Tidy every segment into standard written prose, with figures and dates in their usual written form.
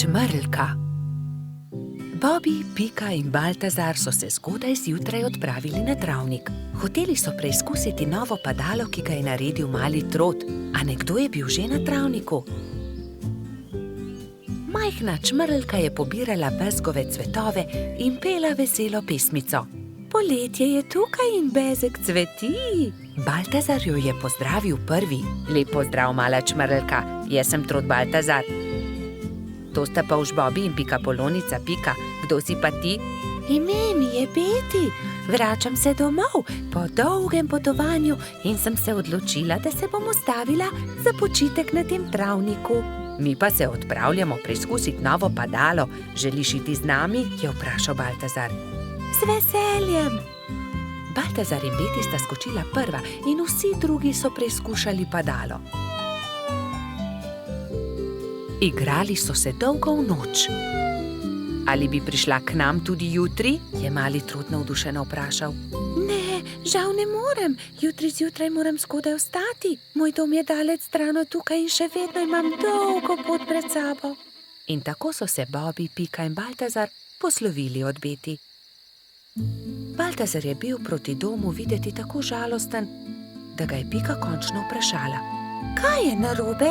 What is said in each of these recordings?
Čmrlka. Bobby, Pika in Baltazar so se zgodaj zjutraj odpravili na travnik. Hoteli so preizkusiti novo padalo, ki ga je naredil mali Trot, a nekdo je bil že na travniku. Majhna čmrlka je pobirala bezgove cvetove in pela veselo pesmico. Poletje je tukaj in bezeg cveti. Baltazar jo je pozdravil prvi. Lep pozdrav, mala čmrlka, jaz sem Trot Baltazar. To sta pa už Bobby in Pikapolonica Pika. Kdo si pa ti? Ime mi je Beti. Vračam se domov po dolgem potovanju in sem se odločila, da se bom ustavila za počitek na tem travniku. Mi pa se odpravljamo preizkusiti novo padalo. Želiš iti z nami? Je vprašal Baltazar. Z veseljem. Baltazar in Beti sta skočila prva in vsi drugi so preizkušali padalo. Igrali so se dolgo v noč. Ali bi prišla k nam tudi jutri? Je mali Trot navdušeno vprašal. Ne, žal ne morem. Jutri zjutraj moram zgodaj vstati. Moj dom je daleč stran od tukaj in še vedno imam dolgo pot pred sabo. In tako so se Bobby, Pika in Baltazar poslovili od Beti. Baltazar je bil proti domu videti tako žalosten, da ga je Pika končno vprašala. Kaj je narobe?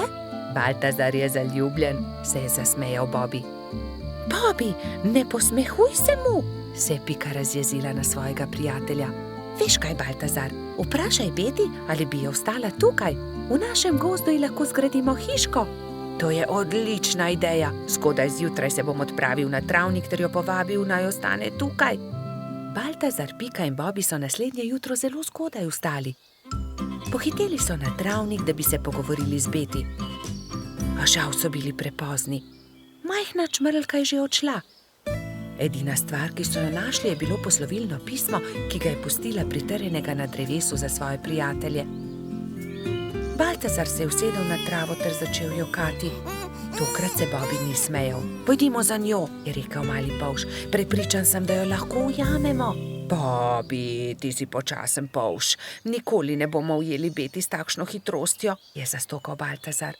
Baltazar je zaljubljen, se je zasmejal Bobby. Bobby, ne posmehuj se mu, se je Pika razjezila na svojega prijatelja. Veš kaj, Baltazar, vprašaj Beti, ali bi jo ostala tukaj. V našem gozdu ji lahko zgradimo hiško. To je odlična ideja. Zgodaj zjutraj se bom odpravil na travnik ter jo povabil, naj ostane tukaj. Baltazar, Pika in Bobby so naslednje jutro zelo zgodaj vstali. Pohiteli so na travnik, da bi se pogovorili z Beti. A žal so bili prepozni. Majhna čmrlka je že odšla. Edina stvar, ki so jo našli, je bilo poslovilno pismo, ki ga je pustila pritrjenega na drevesu za svoje prijatelje. Baltazar se je usedel na travo ter začel jokati. Tokrat se Bobby ni smejal. Pojdimo za njo, je rekel mali polž. Prepričan sem, da jo lahko ujamemo. Bobby, ti si počasen polž. Nikoli ne bomo ujeli Beti s takšno hitrostjo, je zastokal Baltazar.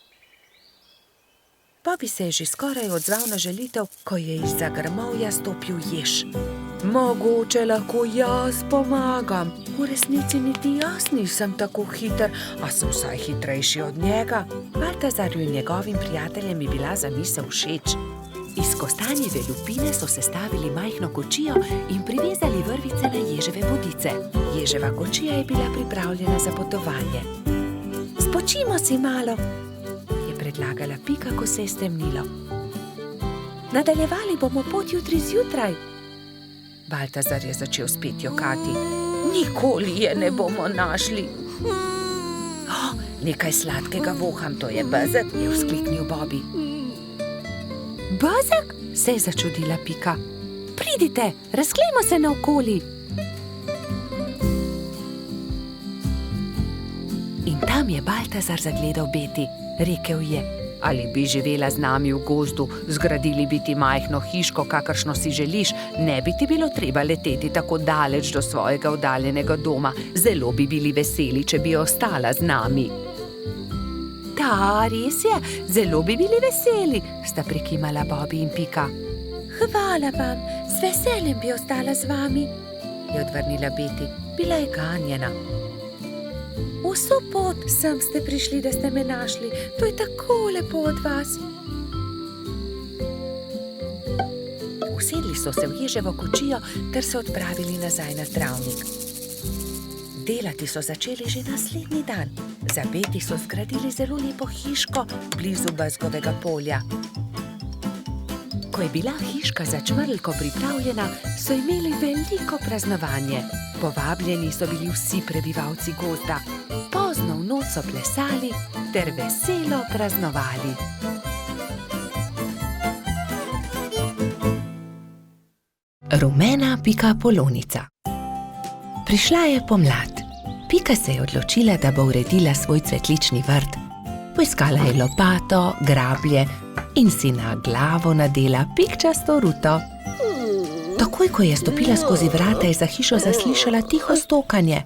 Bobby se je že skoraj odzval na želitev, ko je izza grmovja stopil jež. Mogoče lahko jaz pomagam. V resnici niti jaz nisem tako hiter, a sem vsaj hitrejši od njega. Baltazarju in njegovim prijateljem je bila zamisel všeč. Iz kostanjeve lupine so sestavili majhno kočijo in privezali vrvice na ježeve bodice. Ježeva kočija je bila pripravljena za potovanje. Spočimo si malo, predlagala Pika, ko se je stemnilo. Nadaljevali bomo pot jutri zjutraj. Baltazar je začel spet jokati. Nikoli je ne bomo našli. Nekaj sladkega voham, to je bezeg, je vzkliknil Bobby. Bezeg? Se je začudila Pika. Pridite, razglejmo se naokoli. In tam je Baltazar zagledal Beti. Rekel je, ali bi živela z nami v gozdu, zgradili bi ti majhno hiško, kakršno si želiš, ne bi ti bilo treba leteti tako daleč do svojega oddaljenega doma. Zelo bi bili veseli, če bi ostala z nami. Da, res je, zelo bi bili veseli, sta prikimala Bobby in Pika. Hvala vam, z veseljem bi ostala z vami, je odvrnila Beti. Bila je ganjena. Vso pot sem ste prišli, da ste me našli. To je tako lepo od vas. Usedli so se v ježevo kočijo ter se odpravili nazaj na travnik. Delati so začeli že naslednji dan. Za Beti so zgradili zelo lepo hiško blizu bezgovega polja. Ko je bila hiška za čmrlko pripravljena, so imeli veliko praznovanje. Povabljeni so bili vsi prebivalci gozda. Pozno v noč so plesali ter veselo praznovali. Rumena Pikapolonica. Prišla je pomlad. Pika se je odločila, da bo uredila svoj cvetlični vrt. Poiskala je lopato, grablje in si na glavo nadela pikčasto ruto. Takoj, ko je stopila skozi vrata, je za hišo zaslišala tiho stokanje.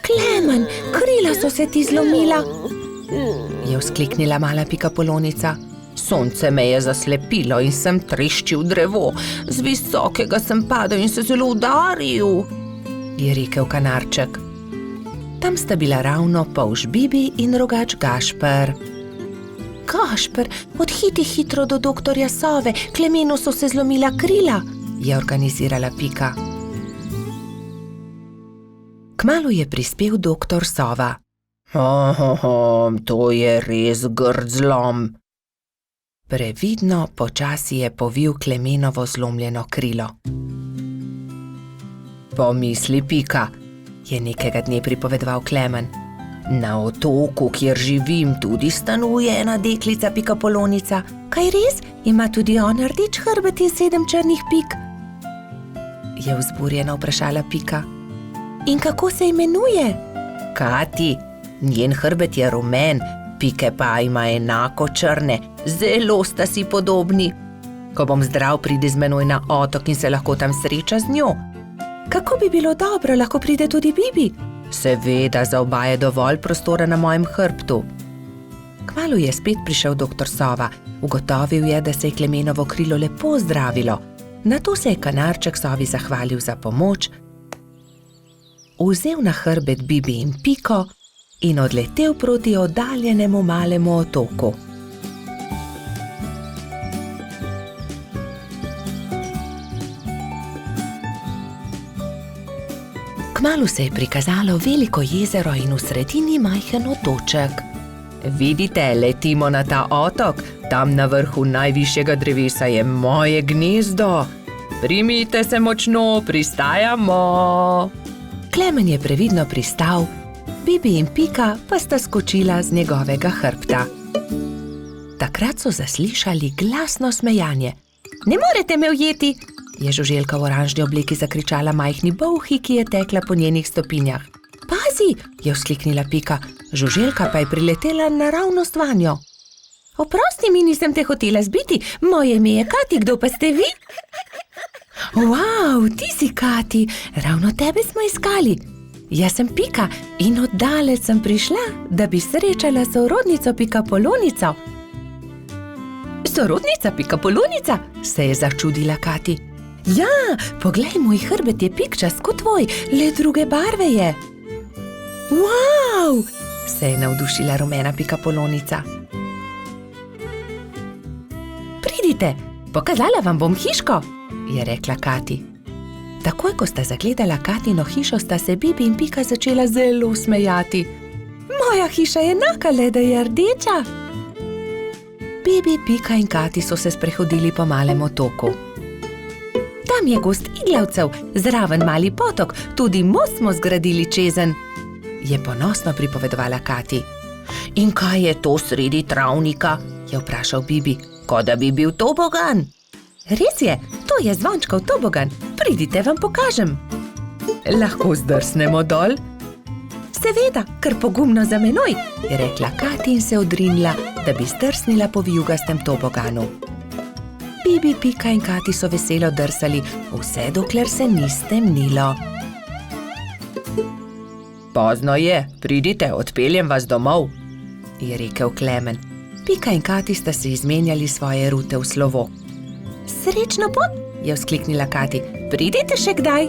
Klemen, krila so se ti zlomila, je vzkliknila mala Pikapolonica. Sonce me je zaslepilo in sem treščil drevo. Z visokega sem padel in se zelo udaril, je rekel kanarček. Tam sta bila ravno polž Bibi in rogač Gašper. Gašper, odhiti hitro do doktorja Sove, Klemenu so se zlomila krila, je organizirala Pika. Kmalu je prispel doktor Sova. To je res grd zlom. Previdno počasi je povil Klemenovo zlomljeno krilo. Pomisli, Pika, je nekega dne pripovedoval Klemen. Na otoku, kjer živim, tudi stanuje ena deklica Pikapolonica. Kaj res? Ima tudi ona rdeč hrbet in 7 črnih pik? Je vzburjeno vprašala Pika. In kako se imenuje? Kati, njen hrbet je rumen, pike pa ima enako črne, zelo sta si podobni. Ko bom zdrav, pridi z menoj na otok in se lahko tam sreča z njo. Kako bi bilo dobro, lahko pride tudi Bibi? Seveda, za oba je dovolj prostora na mojem hrbtu. Kmalu je spet prišel doktor Sova. Ugotovil je, da se je Klemenovo krilo lepo zdravilo. Nato se je kanarček Sovi zahvalil za pomoč, vzel na hrbet Bibi in Piko in odletel proti oddaljenemu malemu otoku. Kmalu se je prikazalo veliko jezero in v sredini majhen otoček. Vidite, letimo na ta otok, tam na vrhu najvišjega drevesa je moje gnezdo. Primite se močno, pristajamo. Klemen je previdno pristal, Bibi in Pika pa sta skočila z njegovega hrbta. Takrat so zaslišali glasno smejanje. Ne morete me ujeti, je žuželka v oranžni obleki zakričala majhni bolhi, ki je tekla po njenih stopinjah. Pazi, je vzkliknila Pika, žuželka pa je priletela naravnost vanjo. Oprosti mi, nisem te hotela zbiti, moje ime je Kati, kdo pa ste vi? Wow, ti si Kati, ravno tebe smo iskali. Jaz sem Pika in oddaleč sem prišla, da bi srečala sorodnico Pikapolonico. Sorodnica Pikapolonica, se je začudila Kati. Ja, poglej, moj hrbet je pikčast kot tvoj, le druge barve je. Wow, se je navdušila rumena Pikapolonica. Pridite, pokazala vam bom hiško, je rekla Kati. Takoj, ko sta zagledala Katino hišo, sta se Bibi in Pika začela zelo smejati. Moja hiša je enaka, le da je rdeča. Bibi, Pika in Kati so se sprehodili po malem otoku. Tam je gost iglavcev, zraven mali potok, tudi most smo zgradili čezen, je ponosno pripovedovala Kati. In kaj je to sredi travnika, je vprašal Bibi, kot da bi bil tobogan. Res je, to je zvončkov tobogan, pridite, vam pokažem. Lahko zdrsnemo dol? Seveda, kar pogumno za menoj, je rekla Kati in se odrinila, da bi zdrsnila po vijugastem toboganu. Bibi, Pika in Kati so veselo drsali, vse dokler se ni stemnilo. Pozno je, pridite, odpeljem vas domov, je rekel Klemen. Pika in Kati sta se izmenjali svoje rute v slovo. Srečno pot, je vzkliknila Kati, pridite še kdaj.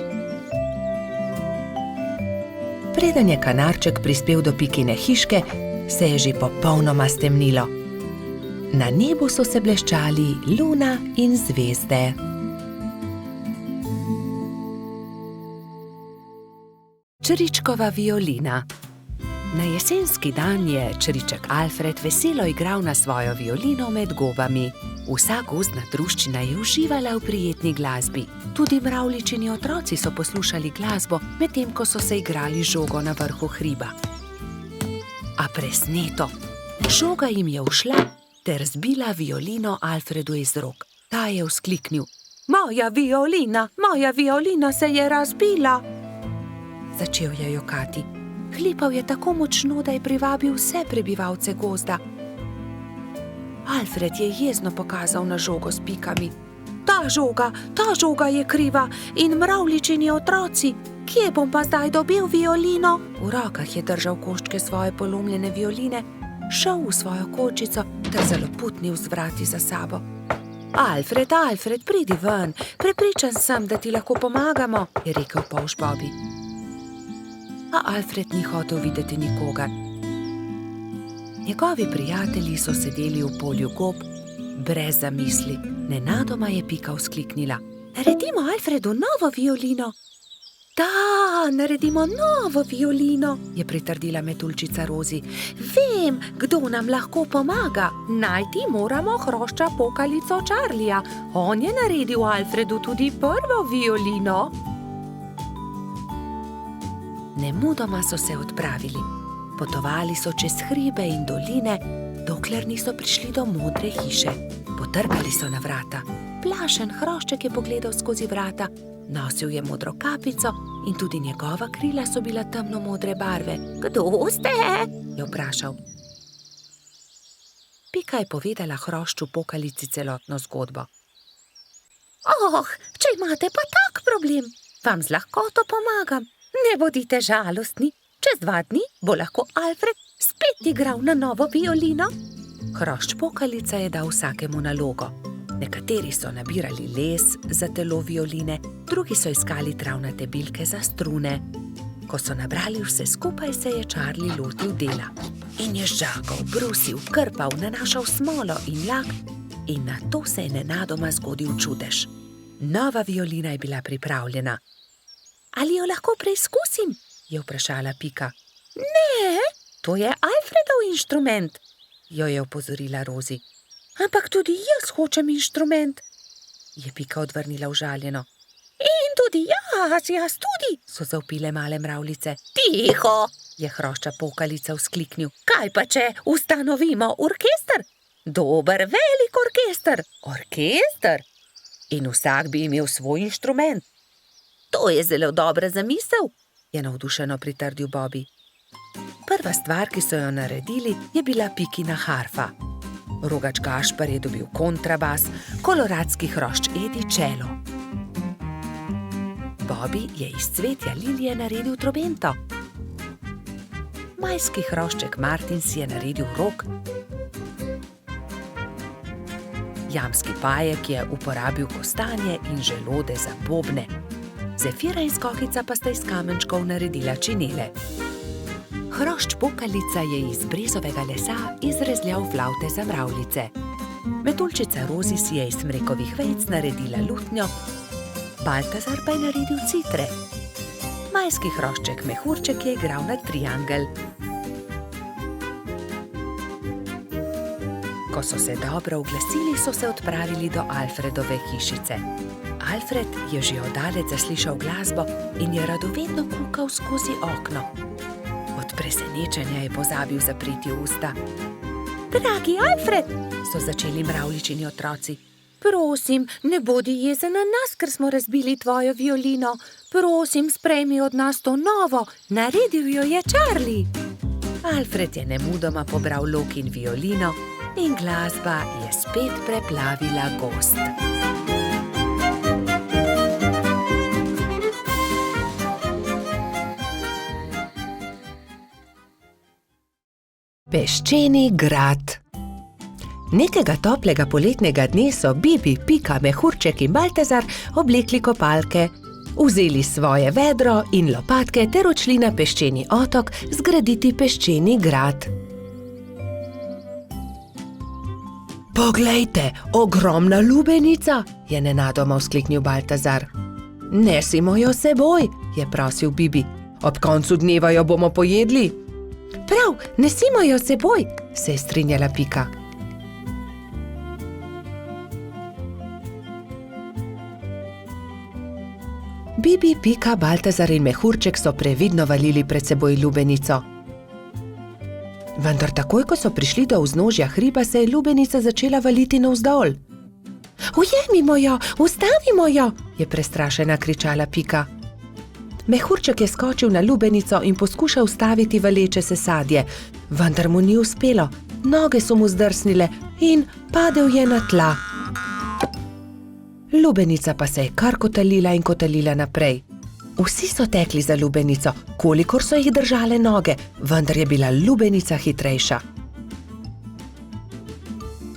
Preden je kanarček prispel do Pikine hiške, se je že popolnoma stemnilo. Na nebu so se bleščali luna in zvezde. Čričkova violina. Na jesenski dan je čriček Alfred veselo igral na svojo violino med gobami. Vsa gozdna druščina je uživala v prijetni glasbi. Tudi mravljičini otroci so poslušali glasbo, medtem ko so se igrali žogo na vrhu hriba. A presneto, žoga jim je ušla ter zbila violino Alfredu iz rok. Ta je vzkliknil: moja violina se je razbila! Začel je jokati. Hlipal je tako močno, da je privabil vse prebivalce gozda. Alfred je jezno pokazal na žogo s pikami. Ta žoga je kriva in mravljičini otroci. Kje bom pa zdaj dobil violino? V rokah je držal koščke svoje polomljene violine šel v svojo kočico ter zaloputnil z vrati za sabo. Alfred, Alfred, pridi ven, prepričan sem, da ti lahko pomagamo, je rekel polž Bobby. A Alfred ni hotel videti nikogar. Njegovi prijatelji so sedeli v polju gob, brez zamisli. Nenadoma je Pika vzkliknila. Naredimo Alfredu novo violino. Da, naredimo novo violino, je pritrdila metuljčica Rozi. Vem, kdo nam lahko pomaga. Najti moramo hrošča pokalico Charlija. On je naredil Alfredu tudi prvo violino. Nemudoma so se odpravili. Potovali so čez hribe in doline, dokler niso prišli do modre hiše. Potrkali so na vrata. Plašen hrošček je pogledal skozi vrata. Nosil je modro kapico in tudi njegova krila so bila temno-modre barve. Kdo ste? Je vprašal. Pika je povedala hrošču pokalici celotno zgodbo. Oh, če imate pa tak problem, vam z lahkoto pomagam. Ne bodite žalostni. Čez 2 dni bo lahko Alfred spet igral na novo violino. Hrošč pokalica je dal vsakemu nalogo. Nekateri so nabirali les za telo violine, drugi so iskali travnate bilke za strune. Ko so nabrali vse skupaj, se je Charlie lotil dela. In je žagal, brusil, krpal, nanašal smolo in lak in nato se je nenadoma zgodil čudež. Nova violina je bila pripravljena. Ali jo lahko preizkusim? Je vprašala Pika. Ne, to je Alfredov inštrument, jo je opozorila Rozi. Ampak tudi jaz hočem inštrument, je Pika odvrnila užaljeno. In tudi jaz tudi, so zavpile male mravljice. Tiho, je hrošča pokalica vzkliknil. Kaj pa če ustanovimo orkester? Dober, velik orkester. Orkester? In vsak bi imel svoj inštrument. To je zelo dobra zamisel, je navdušeno pritrdil Bobby. Prva stvar, ki so jo naredili, je bila Pikina harfa. Rogač Gašper je dobil kontrabas, koloradski hrošč Edi čelo. Bobby je iz cvetja lilije naredil trobento. Majski hrošček Martin si je naredil rog. Jamski pajek je uporabil kostanje in želode za bobne. Zefira in Skokica pa sta iz kamenčkov naredila činele. Hrošč pokalica je iz brezovega lesa izrezljal flavte za mravljice. Metuljčica Rozi si je iz smrekovih vejic naredila lutnjo, Baltazar pa je naredil citre. Majski hrošček Mehurček je igral na triangel. Ko so se dobro oglasili, so se odpravili do Alfredove hišice. Alfred je že oddaleč zaslišal glasbo in je radovedno kukal skozi okno. Od presenečenja je pozabil zapreti usta. Dragi Alfred, so začeli mravljičini otroci. Prosim, ne bodi jezen na nas, ker smo razbili tvojo violino. Prosim, sprejmi od nas to novo, naredil jo je Charlie. Alfred je nemudoma pobral lok in violino in glasba je spet preplavila gozd. Peščeni grad. Nekega toplega poletnega dne so Bibi, Pika, Mehurček in Baltazar oblekli kopalke, vzeli svoje vedro in lopatke ter odšli na peščeni otok zgraditi peščeni grad. Poglejte, ogromna lubenica, je nenadoma vzkliknil Baltazar. Nesimo jo seboj, je prosil Bibi. Ob koncu dneva jo bomo pojedli. Prav, nesimo jo seboj, se je strinjala Pika. Bibi, Pika, Baltazar in Mehurček so previdno valili pred seboj lubenico. Vendar takoj, ko so prišli do vznožja hriba, se je lubenica začela valiti navzdol. Ujemimo jo, ustavimo jo, je prestrašena kričala Pika. Mehurček je skočil na lubenico in poskušal ustaviti valeče se sadje, vendar mu ni uspelo. Noge so mu zdrsnile in padel je na tla. Lubenica pa se je kar kotalila in kotalila naprej. Vsi so tekli za lubenico, kolikor so jih držale noge, vendar je bila lubenica hitrejša.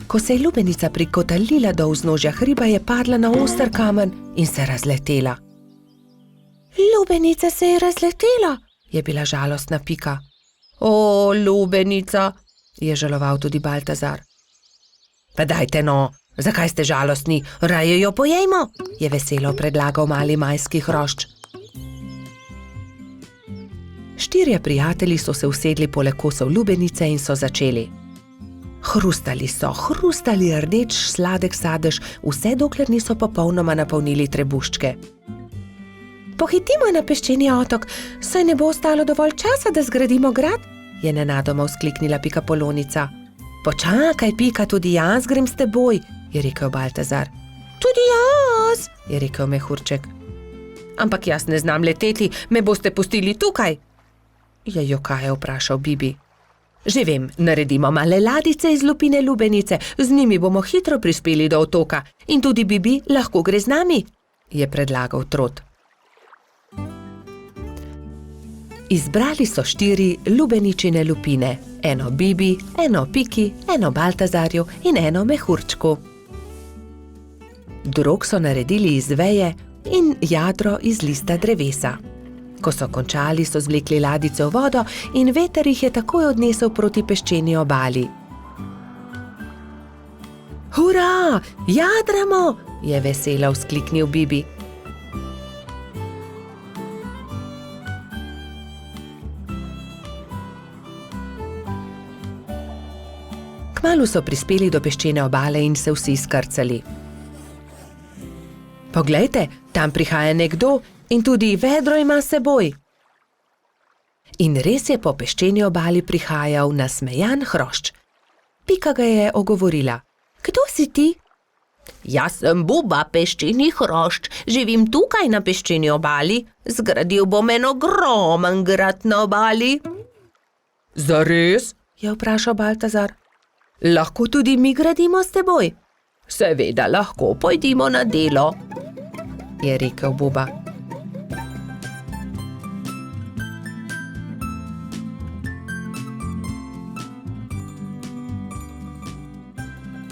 Ko se je lubenica prikotalila do vznožja hriba, je padla na oster kamen in se razletela. Lubenica se je razletela, je bila žalostna Pika. O, lubenica, je žaloval tudi Baltazar. Pa dajte no, zakaj ste žalostni, raje jo pojejmo, je veselo predlagal mali majski hrošč. 4 prijatelji so se usedli poleg kosov lubenice in so začeli. Hrustali rdeč sladek sadež, vse dokler niso popolnoma napolnili trebuščke. Pohitimo na peščeni otok, saj ne bo ostalo dovolj časa, da zgradimo grad, je nenadoma vzkliknila Pikapolonica. Počakaj, Pika, tudi jaz grem s teboj, je rekel Baltazar. Tudi jaz, je rekel Mehurček. Ampak jaz ne znam leteti, me boste pustili tukaj, je jokaje vprašal Bibi. Že vem, naredimo male ladice iz lupine lubenice, z njimi bomo hitro prispeli do otoka in tudi Bibi lahko gre z nami, je predlagal Trot. Izbrali so 4 lubeničine lupine, eno Bibi, eno Piki, eno Baltazarju in eno Mehurčku. Drog so naredili iz veje in jadro iz lista drevesa. Ko so končali, so zvlekli ladice v vodo in veter jih je takoj odnesel proti peščeni obali. Hurra, jadramo, je veselo vzkliknil Bibi. Kmalu so prispeli do peščene obale in se vsi skrcali. Poglejte, tam prihaja nekdo in tudi vedro ima s seboj. In res je po peščeni obali prihajal nasmejan hrošč. Pika ga je ogovorila. Kdo si ti? Jaz sem Buba, peščeni hrošč, živim tukaj na peščeni obali, zgradil bom en ogromen grad na obali. Zares? Je vprašal Baltazar. Lahko tudi mi gradimo s teboj? Seveda lahko, pojdimo na delo, je rekel Buba.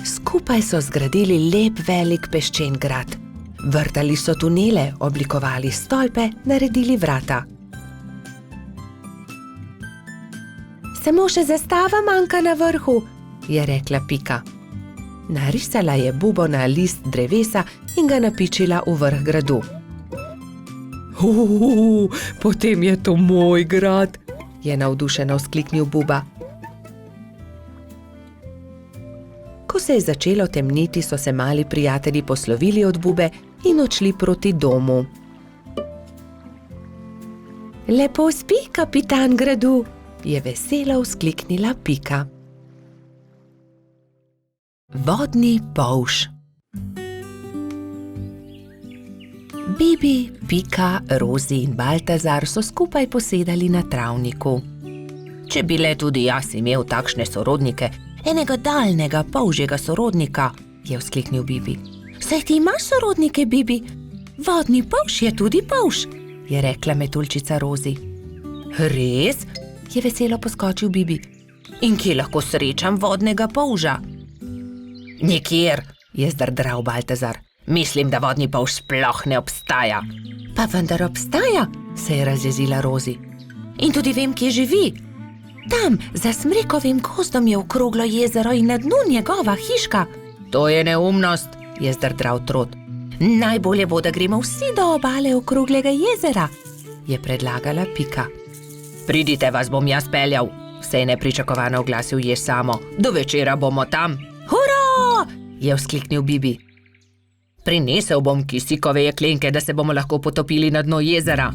Skupaj so zgradili lep velik peščen grad. Vrtali so tunele, oblikovali stolpe, naredili vrata. Samo še zastava manjka na vrhu, je rekla Pika. Narisala je bubo na list drevesa in ga napičila v vrh gradu. Potem je to moj grad, je navdušeno vzkliknil Buba. Ko se je začelo temniti, so se mali prijatelji poslovili od Bube in odšli proti domu. Lepo spi, kapitan gradu, je veselo vzkliknila Pika. Vodni polž. Bibi, Pika, Rozi in Baltazar so skupaj posedali na travniku. Če bi le tudi jaz imel takšne sorodnike, enega daljnega polžjega sorodnika, je vzkliknil Bibi. Saj ti imaš sorodnike, Bibi? Vodni polž je tudi polž, je rekla metuljčica Rozi. Res? Je veselo poskočil Bibi. In kje lahko srečam vodnega polža? Nikjer, je zdrdral Baltazar. Mislim, da vodni polž sploh ne obstaja. Pa vendar obstaja, se je razjezila Rozi. In tudi vem, kje živi. Tam, za smrekovim gozdom je okroglo jezero in na dnu njegova hiška. To je neumnost, je zdrdral Trot. Najbolje bo, da gremo vsi do obale okroglega jezera, je predlagala Pika. Pridite, vas bom jaz peljal, se je nepričakovano oglasil jež Samo. Do večera bomo tam. Hurra, je vzkliknil Bibi. Prinesel bom kisikove jeklenke, da se bomo lahko potopili na dno jezera.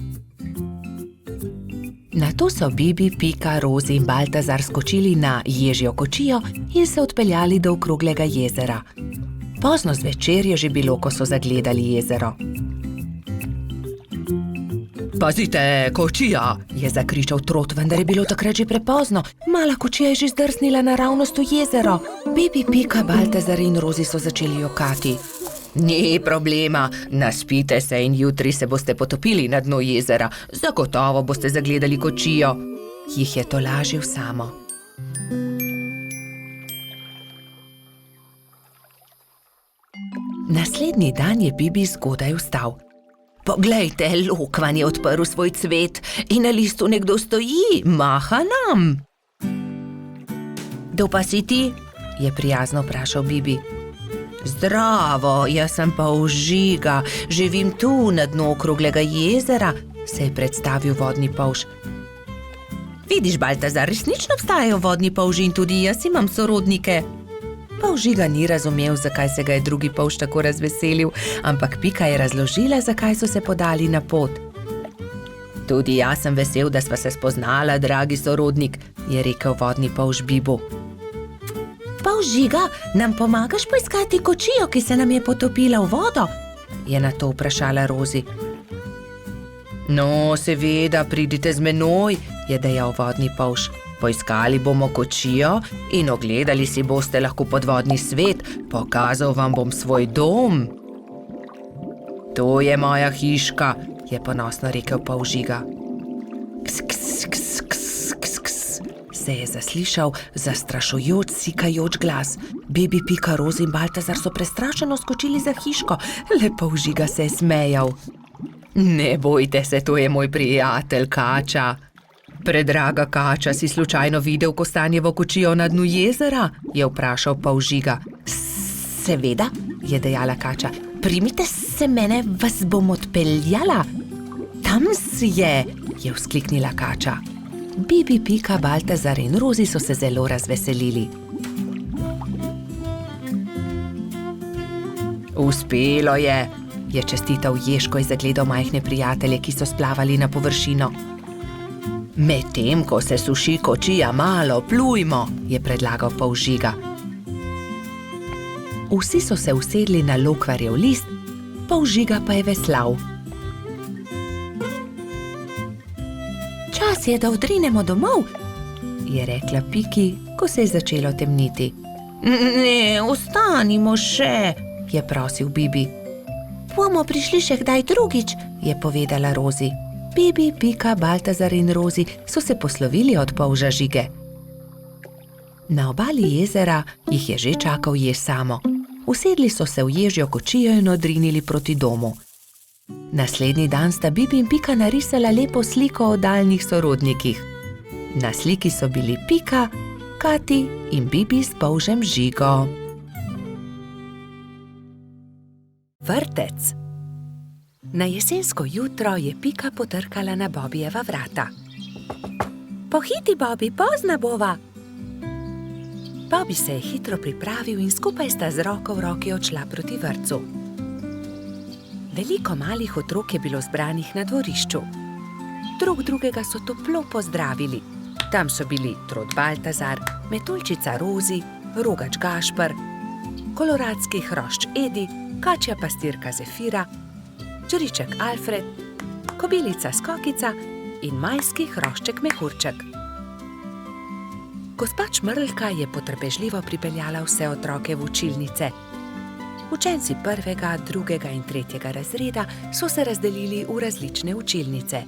Nato so Bibi, Pika, Rozi in Baltazar skočili na ježjo kočijo in se odpeljali do okroglega jezera. Pozno zvečer je že bilo, ko so zagledali jezero. Pazite, kočija, je zakričal Trot, vendar je bilo takrat že prepozno. Mala kočija je že zdrsnila naravnost v jezero. Bibi, Pika, Baltazar in Rozi so začeli jokati. Ni problema, naspite se in jutri se boste potopili na dno jezera. Zagotovo boste zagledali kočijo, jih je tolažil Samo. Naslednji dan je Bibi zgodaj vstal. Poglejte, lokvan je odprl svoj cvet in na listu nekdo stoji, maha nam. Kdo pa si ti? Je prijazno vprašal Bibi. Zdravo, jaz sem Polžiga, živim tu na dnu okroglega jezera, se je predstavil vodni polž. Vidiš, Baltazar, resnično obstajajo vodni polži in tudi jaz imam sorodnike. Polžiga ni razumel, zakaj se ga je drugi polž tako razveselil, ampak Pika je razložila, zakaj so se podali na pot. Tudi jaz sem vesel, da sva se spoznala, dragi sorodnik, je rekel vodni polž Bibu. Polžiga, nam pomagaš poiskati kočijo, ki se nam je potopila v vodo? Je na to vprašala Rozi. No, seveda, pridite z menoj, je dejal vodni polž. Poiskali bomo kočijo in ogledali si boste lahko podvodni svet, pokazal vam bom svoj dom. To je moja hiška, je ponosno rekel Polžiga. Ks, ks, ks, ks, ks, ks, se je zaslišal zastrašujoč, sikajoč glas. Bibi, Pika, Rozi in Baltazar so prestrašeno skočili za hiško, le Polžiga se je smejal. Ne bojte se, to je moj prijatelj Kača. Predraga Kača, si slučajno videl kostanjevo kočijo na dnu jezera? Je vprašal Polžiga. Seveda, je dejala Kača. Primite se mene, vas bom odpeljala. Tam je vzkliknila Kača. Bibi, Pika, Baltazar in Rozi so se zelo razveselili. Uspelo je čestital Ježko in zagledal majhne prijatelje, ki so splavali na površino. Medtem, ko se suši kočija, malo plujmo, je predlagal Polžiga. Vsi so se usedli na lokvarjev list, Polžiga pa je veslal. Čas je, da odrinemo domov, je rekla Piki, ko se je začelo temniti. Ne, ostanimo še, je prosil Bibi. Bomo prišli še kdaj drugič, je povedala Rozi. Bibi, Pika, Baltazar in Rozi so se poslovili od polža Žige. Na obali jezera jih je že čakal jež Samo. Usedli so se v ježjo kočijo in odrinili proti domu. Naslednji dan sta Bibi in Pika narisala lepo sliko o daljnih sorodnikih. Na sliki so bili Pika, Kati in Bibi s polžem Žigo. Vrtec. Na jesensko jutro je Pika potrkala na Bobijeva vrata. Pohiti, Bobi, pozna bova! Bobi se je hitro pripravil in skupaj sta z roko v roki odšla proti vrtcu. Veliko malih otrok je bilo zbranih na dvorišču. Drug drugega so toplo pozdravili. Tam so bili Trod Baltazar, Metuljčica Rozi, Rogač Gašper, koloradski hrošč Edi, kačja pastirka Zefira, čriček Alfred, kobilica Skokica in majski hrošček Mehurček. Gospa Čmrlka je potrpežljivo pripeljala vse otroke v učilnice. Učenci 1., 2. in 3. razreda so se razdelili v različne učilnice.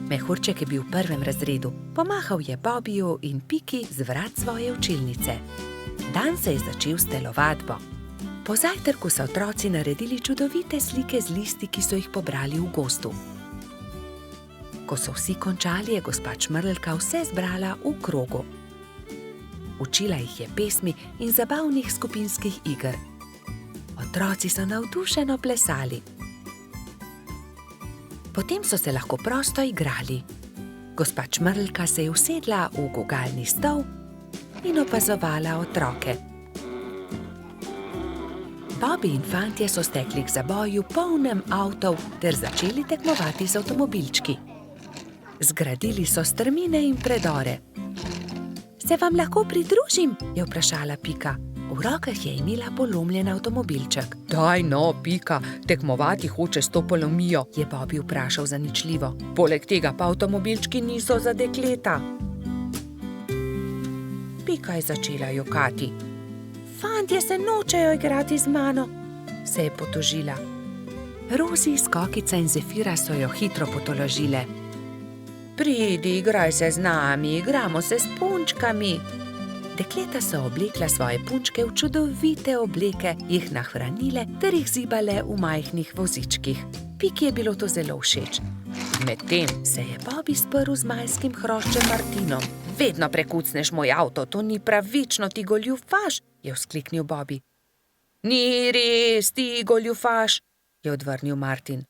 Mehurček je bil v 1. razredu, pomahal je Bobiju in Piki z vrat svoje učilnice. Dan se je začel s telovadbo. Po zajtrku so otroci naredili čudovite slike z listi, ki so jih pobrali v gozdu. Ko so vsi končali, je gospa Čmrlka vse zbrala v krogu. Učila jih je pesmi in zabavnih skupinskih iger. Otroci so navdušeno plesali. Potem so se lahko prosto igrali. Gospa Čmrlka se je usedla v gugalni stol in opazovala otroke. Bobi in fantje so stekli k zaboju polnem avtov ter začeli tekmovati z avtomobilčki. Zgradili so strmine in predore. Se vam lahko pridružim? Je vprašala Pika. V rokah je imela polomljen avtomobilček. Daj no, Pika, tekmovati hoče s to polomijo, je Bobi vprašal zaničljivo. Poleg tega pa avtomobilčki niso za dekleta. Pika je začela jokati. Fantje se nočejo igrati z mano, se je potožila. Rozi, Skokica in Zefira so jo hitro potolažile. Pridi, igraj se z nami, igramo se s punčkami. Dekleta so oblekla svoje punčke v čudovite obleke, jih nahranile ter jih zibale v majhnih vozičkih. Piki je bilo to zelo všeč. Medtem se je Bobby sprl z majskim hroščem Martinom. Vedno prekucneš moj avto, to ni pravično, ti goljufaš, je vzkliknil Bobby. Ni res, ti goljufaš, je odvrnil Martin.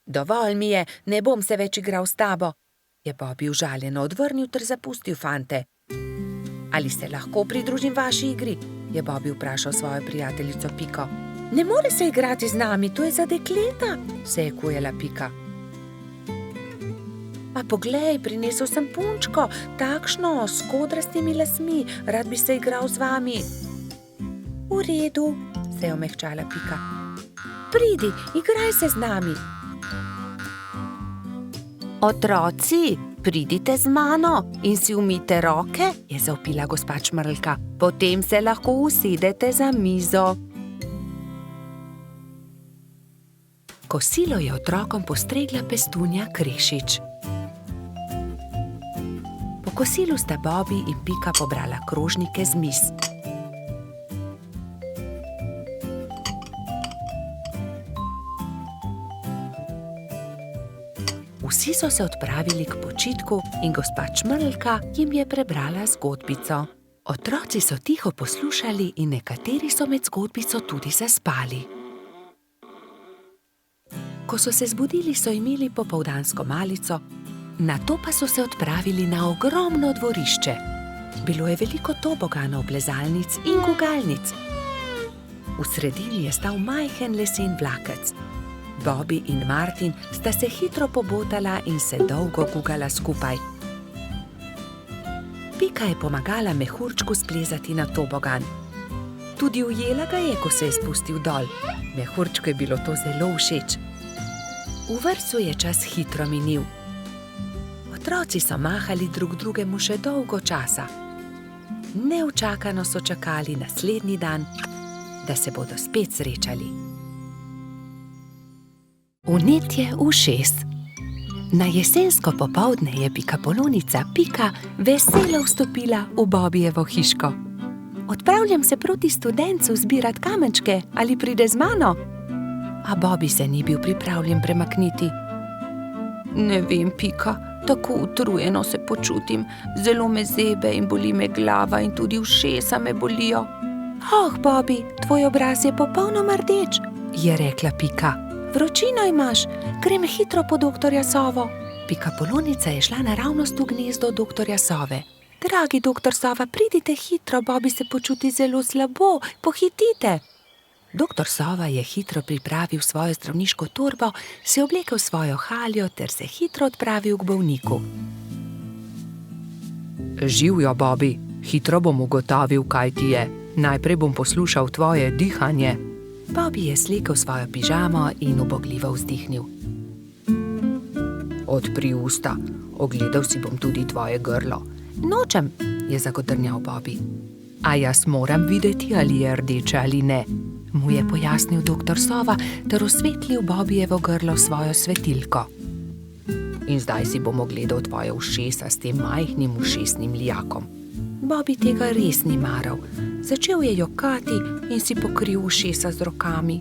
Dovolj mi je, ne bom se več igral s tabo, je Bobby užaljeno odvrnil ter zapustil fante. Ali se lahko pridružim vaši igri, je Bobby vprašal svojo prijateljico Piko. Ne more se igrati z nami, to je za dekleta, se je kujala Pika. A poglej, prinesel sem punčko, takšno, s kodrastimi lasmi, rad bi se igral z vami. V redu, se je omehčala Pika. Pridi, igraj se z nami. Otroci, pridite z mano in si umijte roke, je zavpila gospa Čmrlka. Potem se lahko usedete za mizo. Kosilo je otrokom postregla pestunja Krešič. Po kosilu sta Bobby in Pika pobrala krožnike z miz. Vsi so se odpravili k počitku in gospa Čmrlka jim je prebrala zgodbico. Otroci so tiho poslušali in nekateri so med zgodbico tudi zaspali. Ko so se zbudili, so imeli popoldansko malico, nato pa so se odpravili na ogromno dvorišče. Bilo je veliko toboganov, plezalnic in gugalnic. V sredini je stal majhen lesen vlakec. Bobby in Martin sta se hitro pobotala in se dolgo gugala skupaj. Pika je pomagala mehurčku splezati na tobogan. Tudi ujela ga je, ko se je spustil dol. Mehurčku je bilo to zelo všeč. V vrtcu je čas hitro minil. Otroci so mahali drug drugemu še dolgo časa. Neučakano so čakali naslednji dan, da se bodo spet srečali. Vnetje ušes. Na jesensko popoldne je pikapolonica Pika veselo vstopila v Bobbyjevo hiško. Odpravljam se proti Studencu zbirat kamenčke, ali pride z mano? A Bobby se ni bil pripravljen premakniti. Ne vem, Pika, tako utrujeno se počutim, zelo me zebe in boli me glava in tudi ušesa me bolijo. Oh, Bobby, tvoj obraz je popolnoma rdeč, je rekla Pika. Vročino imaš, grem hitro po doktorja Sovo. Pikapolonica je šla naravnost v gnezdo doktorja Sove. Dragi doktor Sova, pridite hitro, Bobby se počuti zelo slabo, pohitite. Doktor Sova je hitro pripravil svojo zdravniško torbo, se oblekel svojo haljo ter se hitro odpravil k bolniku. Živjo, Bobby, hitro bom ugotovil, kaj ti je. Najprej bom poslušal tvoje dihanje. Bobby je slekel svojo pižamo in ubogljivo vzdihnil. Odpri usta, ogledal si bom tudi tvoje grlo. Nočem, je zagodrnjal Bobby. A jaz moram videti, ali je rdeče ali ne, mu je pojasnil doktor Sova ter osvetlil Bobbyjevo grlo svojo svetilko. In zdaj si bom ogledal tvoje ušesa s tem majhnim ušesnim lijakom. Bobby tega res ni maral. Začel je jokati in si pokril ušesa z rokami.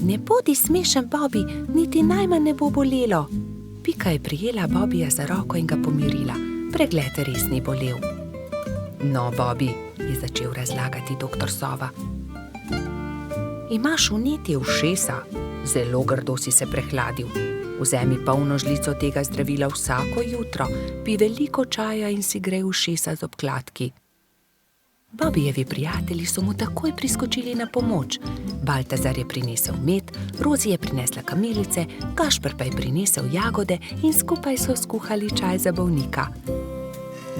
Ne bodi smešen, Bobby, niti najmanj ne bo bolelo. Pika je prijela Bobbyja za roko in ga pomirila. Pregled res ni bolel. No, Bobby, je začel razlagati doktor Sova. Imaš vnetje ušesa, zelo grdo si se prehladil. Vzemi polno žlico tega zdravila vsako jutro, pij veliko čaja in si grej ušesa z obkladki. Bobbyjevi prijatelji so mu takoj priskočili na pomoč. Baltazar je prinesel med, Rozi je prinesla kamilice, Gašper pa je prinesel jagode in skupaj so skuhali čaj za bolnika.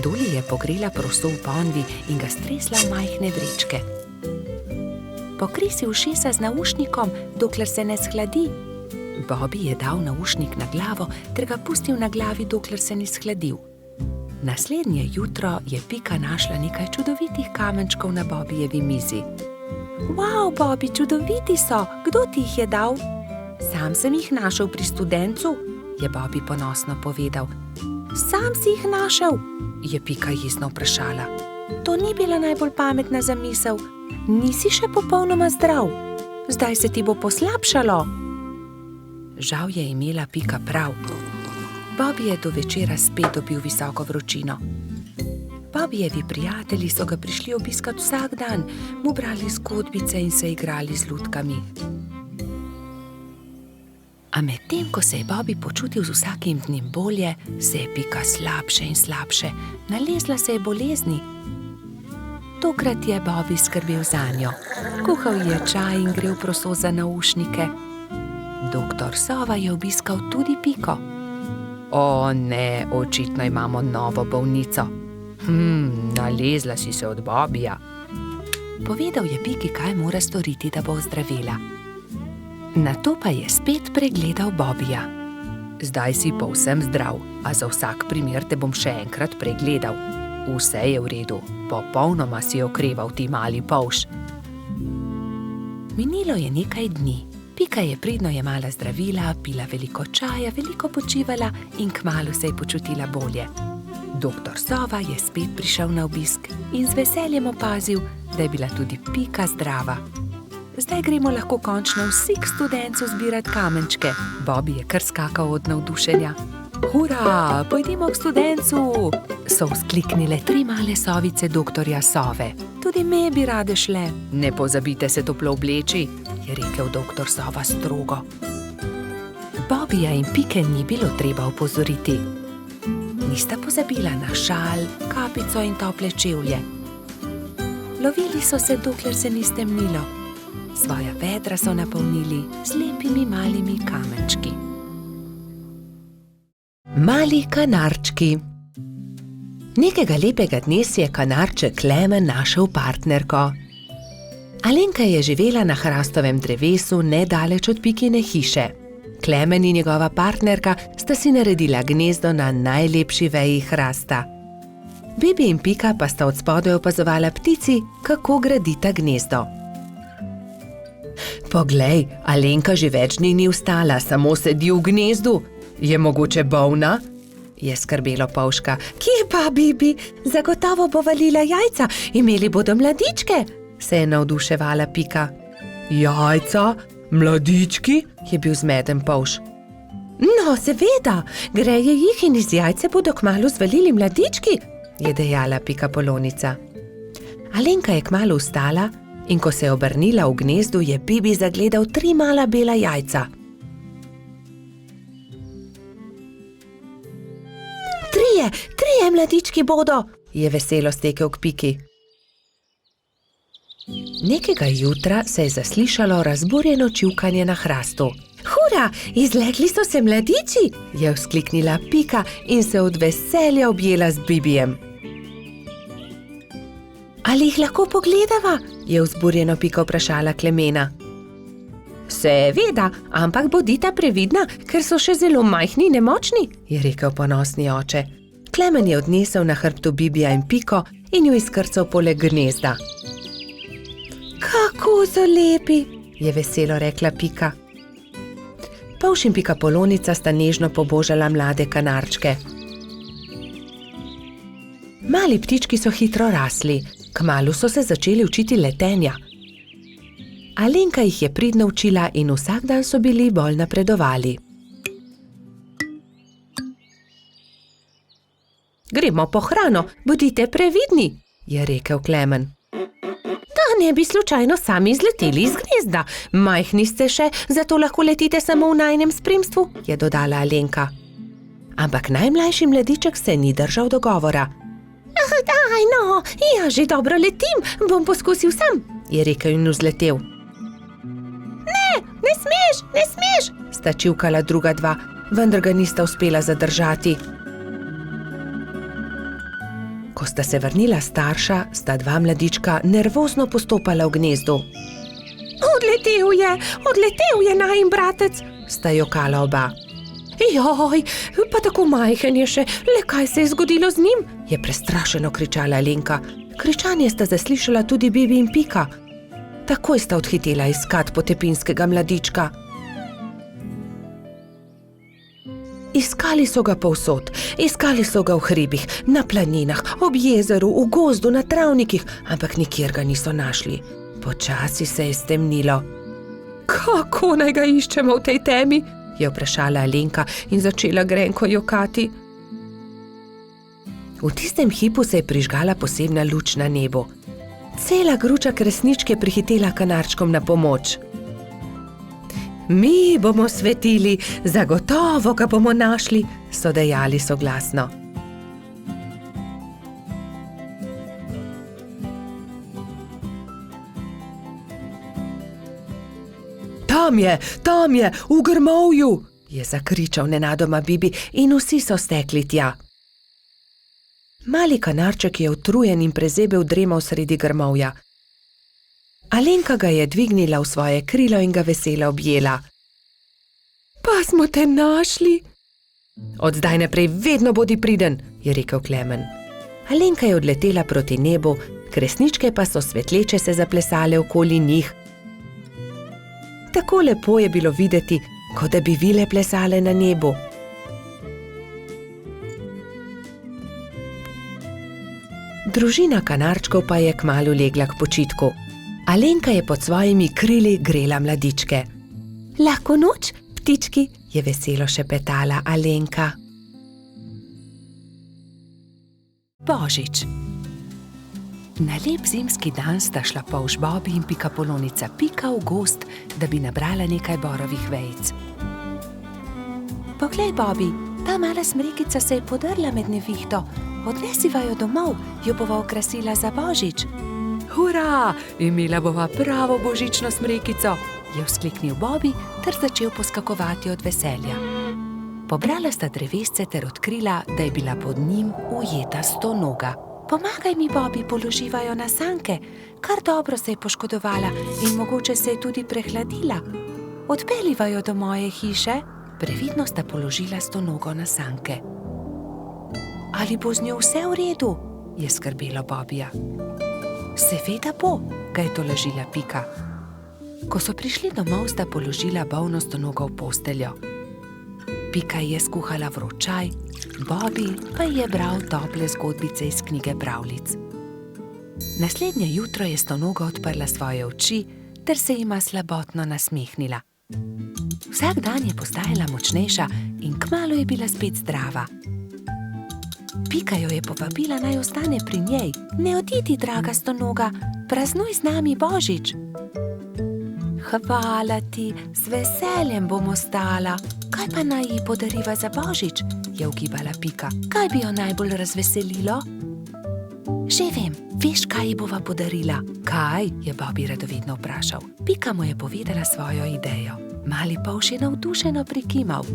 Doli je pogrela proso v ponvi in ga stresla v majhne vrečke. Pokri si ušesa z naušnikom, dokler se ne shladi. Bobby je dal naušnik na glavo ter ga pustil na glavi, dokler se ni shladil. Naslednje jutro je Pika našla nekaj čudovitih kamenčkov na Bobbyjevi mizi. Wow, Bobby, čudoviti so! Kdo ti jih je dal? Sam sem jih našel pri Studencu, je Bobby ponosno povedal. Sam si jih našel, je Pika jezno vprašala. To ni bila najbolj pametna zamisel. Nisi še popolnoma zdrav. Zdaj se ti bo poslabšalo. Žal je imela Pika prav. Bobby je do večera spet dobil visoko vročino. Bobbyjevi prijatelji so ga prišli obiskat vsak dan, mu brali zgodbice in se igrali z lutkami. A medtem, ko se je Bobby počutil z vsakim dnem bolje, se je Pika slabše in slabše. Nalezla se je bolezni. Tokrat je Bobby skrbel zanjo. Kuhal je čaj in grel proso za naušnike. Doktor Sova je obiskal tudi Piko. O ne, očitno imamo novo bolnico. Nalezla si se od Bobbyja. Povedal je Piki, kaj mora storiti, da bo ozdravila. Nato pa je spet pregledal Bobbyja. Zdaj si povsem zdrav, a za vsak primer te bom še enkrat pregledal. Vse je v redu, popolnoma si okreval ti mali polž. Minilo je nekaj dni. Pika je pridno jemala zdravila, pila veliko čaja, veliko počivala in kmalu se je počutila bolje. Doktor Sova je spet prišel na obisk in z veseljem opazil, da je bila tudi Pika zdrava. Zdaj gremo lahko končno vsi k studencu zbirat kamenčke. Bobby je kar skakal od navdušenja. Hura, pojdimo k studencu! So vzkliknile 3 male sovice doktorja Sove. Tudi me bi rade šle. Ne pozabite se toplo obleči, je rekel doktor Sova strogo. Bobbyja in Pike ni bilo treba opozoriti. Nista pozabila na šal, kapico in tople čevlje. Lovili so se, dokler se ni stemnilo. Svoja vedra so napolnili z lepimi malimi kamenčki. Mali kanarčki. Nekega lepega dne si je kanarček Klemen našel partnerko. Alenka je živela na hrastovem drevesu nedaleč od Pikine hiše. Klemen in njegova partnerka sta si naredila gnezdo na najlepši veji hrasta. Bibi in Pika pa sta od spodaj opazovala ptici, kako gradita gnezdo. Poglej, Alenka že več dni ni vstala, samo sedi v gnezdu. Je mogoče bolna? Je skrbelo polžka. Kje pa, Bibi? Zagotovo bo valila jajca, imeli bodo mladičke, se je navduševala Pika. Jajca? Mladički? Je bil zmeden polž. No, seveda, greje jih in iz jajce bodo kmalu zvalili mladički, je dejala Pika Polonica. Alenka je kmalu vstala in ko se je obrnila v gnezdu, je Bibi zagledal 3 mala bela jajca. Trije mladički bodo, je veselo stekel k Piki. Nekega jutra se je zaslišalo razburjeno čivkanje na hrastu. Hura, izlegli so se mladiči, je vzkliknila Pika in se od veselja objela z Bibijem. Ali jih lahko pogledava? Je vzburjeno Pika vprašala Klemena. Seveda, ampak bodita previdna, ker so še zelo majhni in nemočni, je rekel ponosni oče. Klemen je odnesel na hrbtu Bibija in Piko in jo izkrcal poleg gnezda. Kako so lepi, je veselo rekla Pika. Polž in Pika Polonica sta nežno pobožala mlade kanarčke. Mali ptički so hitro rasli, kmalu so se začeli učiti letenja. Alenka jih je pridno učila in vsak dan so bili bolj napredovali. Gremo po hrano, bodite previdni, je rekel Klemen. Da ne bi slučajno sami izleteli iz gnezda. Majhni ste še, zato lahko letite samo v najinem spremstvu, je dodala Alenka. Ampak najmlajši mladiček se ni držal dogovora. Daj no, ja že dobro letim, bom poskusil sam, je rekel in vzletel. Ne smeš, sta čivkala druga dva, vendar ga nista uspela zadržati. Ko sta se vrnila starša, sta 2 mladička nervozno postopala v gnezdu. Odletel je najin bratec, sta jokala oba. Joj, pa tako majhen je še, le kaj se je zgodilo z njim, je prestrašeno kričala Alenka. Kričanje sta zaslišala tudi Bibi in Pika. Takoj sta odhitela iskat potepinskega mladička. Iskali so ga povsod, iskali so ga v hribih, na planinah, ob jezeru, v gozdu, na travnikih, ampak nikjer ga niso našli. Počasi se je stemnilo. Kako naj ga iščemo v tej temi? Je vprašala Alenka in začela grenko jokati. V tistem hipu se je prižgala posebna luč na nebu. Cela gruča kresničk je prihitela kanarčkom na pomoč. Mi bomo svetili, zagotovo ga bomo našli, so dejali soglasno. Tam je, v grmovju, je zakričal nenadoma Bibi in vsi so stekli tja. Mali kanarček je utrujen in prezebel dremal sredi grmovja. Alenka ga je dvignila v svoje krilo in ga veselo objela. Pa smo te našli! Od zdaj naprej vedno bodi priden, je rekel Klemen. Alenka je odletela proti nebu, kresničke pa so svetleče se zaplesale okoli njih. Tako lepo je bilo videti, kot da bi vile plesale na nebu. Družina kanarčkov pa je kmalu legla k počitku. Alenka je pod svojimi krili grela mladičke. Lahko noč, ptički, je veselo šepetala Alenka. Božič. Na lep zimski dan sta šla polž Bobi in Pikapolonica Pika v gozd, da bi nabrala nekaj borovih vejic. Poglej, Bobi, ta mala smrekica se je podrla med nevihto. Odnesiva jo domov, jo bova okrasila za Božič. Hurra, imela bova pravo božično smrekico, je vzkliknil Bobi ter začel poskakovati od veselja. Pobrala sta drevesce ter odkrila, da je bila pod njim ujeta stonoga. Pomagaj mi, Bobi, položiva jo na sanke. Kar dobro se je poškodovala in mogoče se je tudi prehladila. Odpeljiva jo do moje hiše. Previdno sta položila stonogo na sanke. Ali bo z njo vse v redu? Je skrbelo Bobija. Seveda bo, ga je tolažila Pika. Ko so prišli domov, sta položila bolno stonogo v posteljo. Pika je skuhala vroč čaj, Bobi pa je bral tople zgodbice iz knjige pravljic. Naslednje jutro je stonoga odprla svoje oči ter se jima slabotno nasmehnila. Vsak dan je postajala močnejša in kmalu je bila spet zdrava. Pika jo je povabila, naj ostane pri njej. Ne odidi, draga stonoga, praznuj z nami Božič. Hvala ti, z veseljem bom ostala. Kaj pa naj ji podariva za Božič? Je ugibala Pika. Kaj bi jo najbolj razveselilo? Že vem, veš, kaj ji bova podarila? Kaj? Je Bobi radovedno vprašal. Pika mu je povedala svojo idejo. Mali polž je navdušeno prikimal.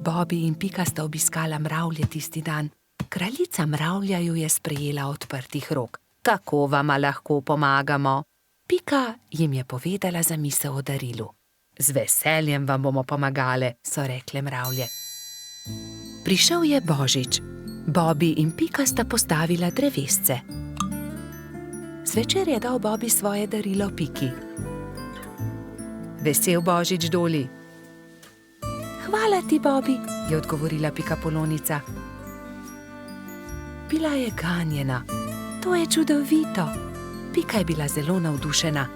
Bobi in Pika sta obiskala mravlje tisti dan. Kraljica mravlja ju je sprejela odprtih rok. Kako vama lahko pomagamo? Pika jim je povedala zamisel o darilu. Z veseljem vam bomo pomagale, so rekle mravlje. Prišel je Božič. Bobi in Pika sta postavila drevesce. Zvečer je dal Bobi svoje darilo Piki. Vesel Božič, Doli. Hvala ti, Bobi, je odgovorila Pikapolonica. Bila je ganjena. To je čudovito. Pika je bila zelo navdušena.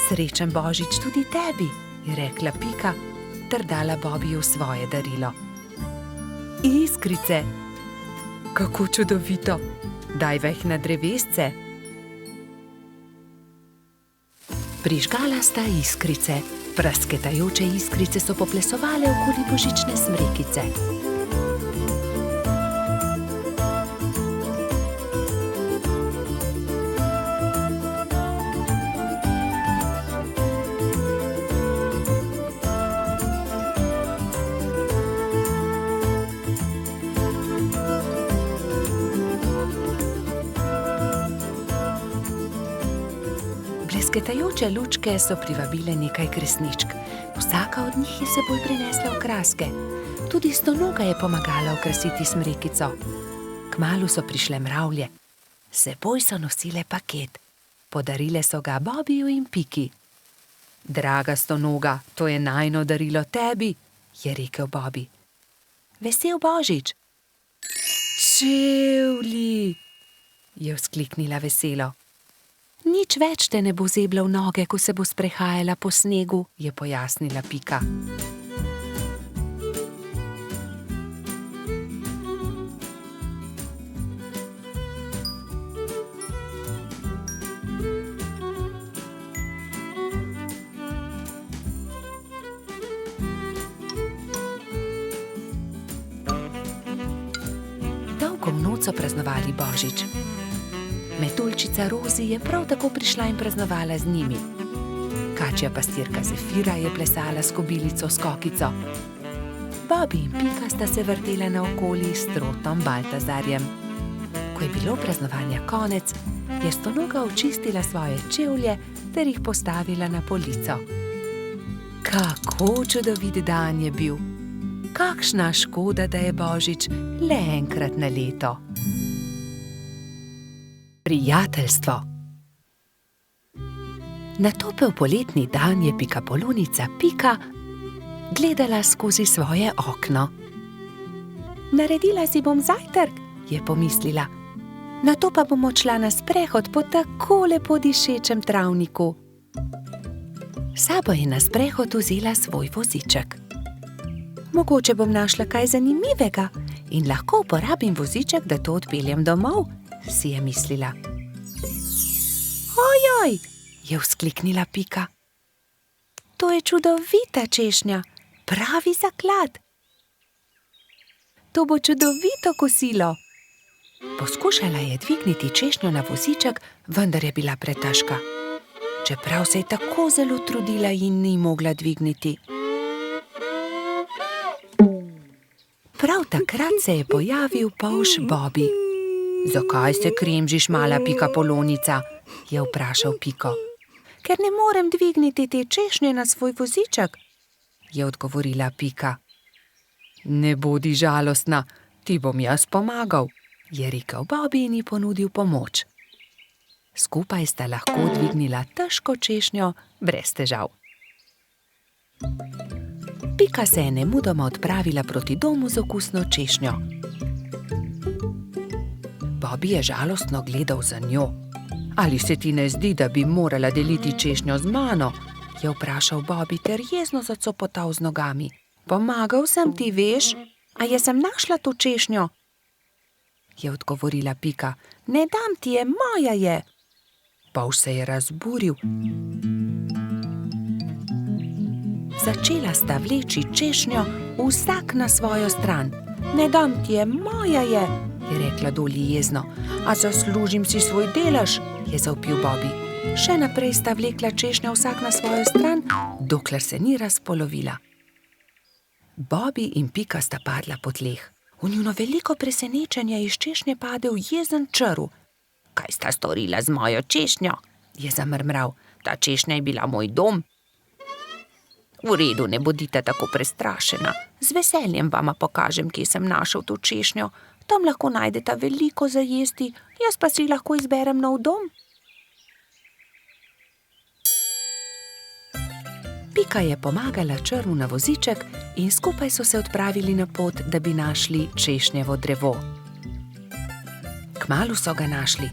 Srečen Božič tudi tebi, je rekla Pika ter dala Bobiju svoje darilo. Iskrice. Kako čudovito. Dajva jih na drevesce. Prižgala sta iskrice. Prasketajoče iskrice so poplesovale okoli božične smrekice. Blesketajoče lučke so privabile nekaj kresničk. Vsaka od njih je seboj prinesla okraske. Tudi stonoga je pomagala okrasiti smrekico. Kmalu so prišle mravlje. Seboj so nosile paket. Podarile so ga Bobiju in Piki. Draga stonoga, to je najino darilo tebi, je rekel Bobby. Vesel Božič. Čevlji, je vzkliknila veselo. Nič več te ne bo zeblo v noge, ko se bo sprehajala po snegu, je pojasnila Pika. Dolgo v noč so praznovali Božič. Metuljčica Rozi je prav tako prišla in praznovala z njimi. Kačja pastirka Zefira je plesala s kobilico Skokico. Bobby in Pika sta se vrtela naokoli s strotom Baltazarjem. Ko je bilo praznovanja konec, je Stonoga očistila svoje čevlje ter jih postavila na polico. Kako čudovit dan je bil! Kakšna škoda, da je Božič le enkrat na leto. Prijateljstvo. Na topel poletni dan je pikapolonica Pika gledala skozi svoje okno. Naredila si bom zajtrk, je pomislila. Nato pa bom odšla na sprehod po tako lepo dišečem travniku. S sabo je na sprehod vzela svoj voziček. Mogoče bom našla kaj zanimivega in lahko uporabim voziček, da to odpeljem domov, si je mislila. Ojoj, je vzkliknila Pika. To je čudovita češnja, pravi zaklad. To bo čudovito kosilo. Poskušala je dvigniti češnjo na voziček, vendar je bila pretežka. Čeprav se je tako zelo trudila in ni mogla dvigniti. Prav takrat se je pojavil polž Bobby. Zakaj se kremžiš, mala pikapolonica? Je vprašal Piko. Ker ne morem dvigniti te češnje na svoj voziček, je odgovorila Pika. Ne bodi žalostna, ti bom jaz pomagal, je rekel Bobby in ji ponudil pomoč. Skupaj sta lahko dvignila težko češnjo brez težav. Pika se je nemudoma odpravila proti domu z okusno češnjo. Bobby je žalostno gledal za njo. Ali se ti ne zdi, da bi morala deliti češnjo z mano? Je vprašal Bobby ter jezno zacopotal z nogami. Pomagal sem ti, veš, a jaz sem našla to češnjo? Je odgovorila Pika. Ne dam ti je, moja je. Polž se je razburil. Začela sta vleči češnjo vsak na svojo stran. Ne dam ti je, moja je rekla Dolly jezno. A zaslužim si svoj delež, je zavpil Bobby. Še naprej sta vlekla češnjo vsak na svojo stran, dokler se ni razpolovila. Bobby in Pika sta padla po tleh. V njuno veliko presenečenje iz češnje padel jezen črv. Kaj sta storila z mojo češnjo? Je zamrmral. Ta češnja je bila moj dom. V redu, ne bodite tako prestrašena. Z veseljem vama pokažem, kje sem našel to češnjo. Tam lahko najdeta veliko za jesti, jaz pa si lahko izberem nov dom. Pika je pomagala črvu na voziček in skupaj so se odpravili na pot, da bi našli češnjevo drevo. Kmalu so ga našli.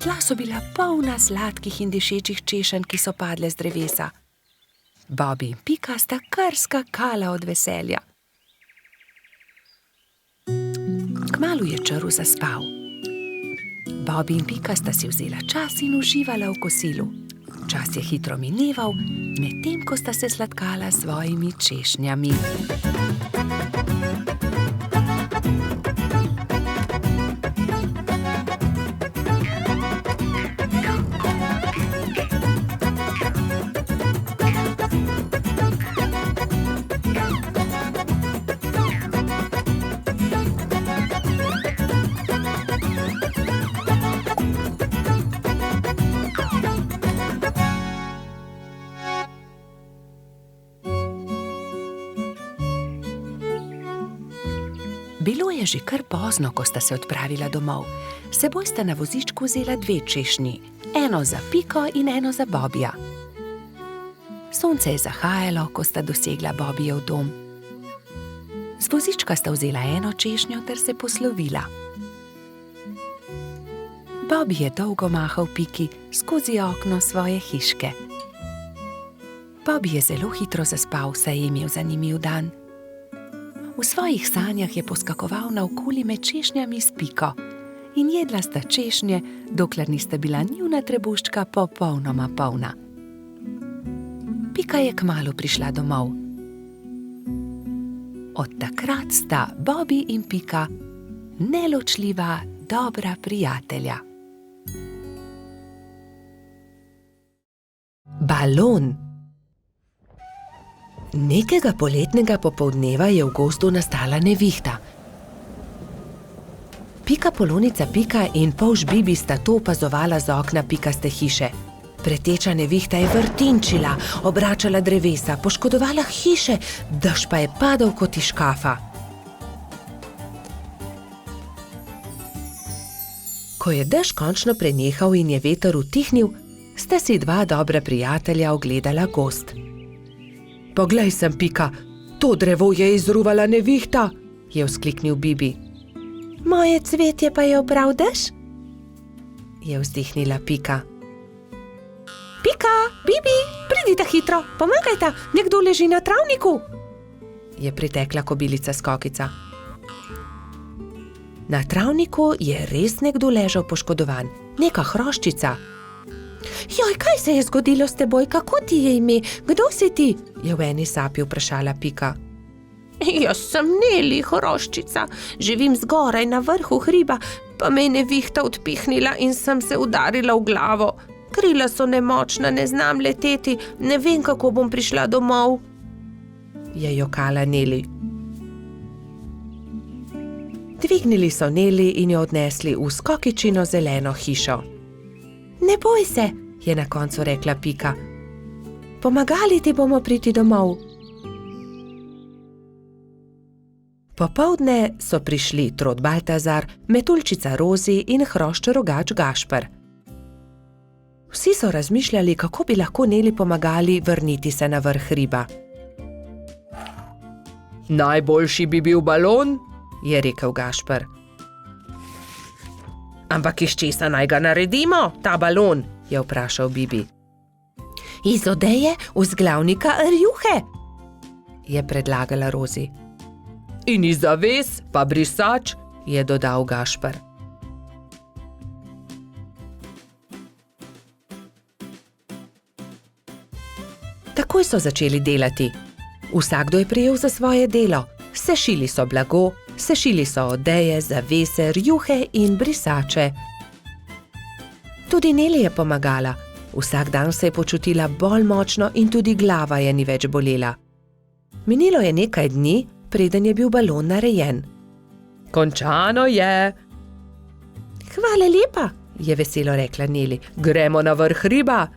Tla so bila polna sladkih in dišečih češenj, ki so padle z drevesa. Bobby in Pika sta kar skakala od veselja. Kmalu je črv zaspal. Bobby in Pika sta si vzela čas in uživala v kosilu. Čas je hitro mineval, medtem ko sta se sladkala s svojimi češnjami. Bilo je že kar pozno, ko sta se odpravila domov. S seboj sta na vozičku vzela 2 češnji, eno za Piko in eno za Bobbyja. Sonce je zahajalo, ko sta dosegla Bobbyjev dom. Z vozička sta vzela eno češnjo ter se poslovila. Bobby je dolgo mahal Piki skozi okno svoje hiške. Bobby je zelo hitro zaspal, saj je imel zanimiv dan. V svojih sanjah je poskakoval naokoli med češnjami s Piko in jedla sta češnje, dokler nista bila njuna trebuščka popolnoma polna. Pika je kmalu prišla domov. Od takrat sta Bobby in Pika neločljiva, dobra prijatelja. Balon. Nekega poletnega popoldneva je v gozdu nastala nevihta. Pika Polonica Pika in polž Bibi sta to opazovala z okna pikaste hiše. Preteča nevihta je vrtinčila, obračala drevesa, poškodovala hiše, dež pa je padal kot iz škafa. Ko je dež končno prenehal in je veter utihnil, sta si dva dobra prijatelja ogledala gozd. Poglej sem, Pika, to drevo je izruvala nevihta, je vzkliknil Bibi. Moje cvetje pa je obral dež? Je vzdihnila Pika. Pika, Bibi, pridite hitro, pomagajta, nekdo leži na travniku, je pritekla kobilica Skokica. Na travniku je res nekdo ležal poškodovan, neka hroščica. Joj, kaj se je zgodilo s teboj, kako ti je ime, kdo si ti? Je v eni sapi vprašala Pika. Jaz sem Neli, hroščica, živim zgoraj na vrhu hriba, pa me je nevihta odpihnila in sem se udarila v glavo. Krila so nemočna, ne znam leteti, ne vem, kako bom prišla domov, je jokala Neli. Dvignili so Neli in jo odnesli v Skokičino zeleno hišo. Ne boj se, je na koncu rekla Pika. Pomagali ti bomo priti domov. Popoldne so prišli Trod Baltazar, Metuljčica Rozi in hrošč rogač Gašper. Vsi so razmišljali, kako bi lahko Neli pomagali vrniti se na vrh hriba. Najboljši bi bil balon, je rekel Gašper. Ampak iz česa naj ga naredimo, ta balon, je vprašal Bibi. Iz odeje vzglavnika rjuhe, je predlagala Rozi. In iz zaves pa brisač, je dodal Gašper. Takoj so začeli delati. Vsakdo je prijel za svoje delo. Sešili so blago, sešili so odeje, zavese, rjuhe in brisače. Tudi Neli je pomagala. Vsak dan se je počutila bolj močno in tudi glava je ni več bolela. Minilo je nekaj dni, preden je bil balon narejen. Končano je. Hvala lepa, je veselo rekla Neli. Gremo na vrh hriba.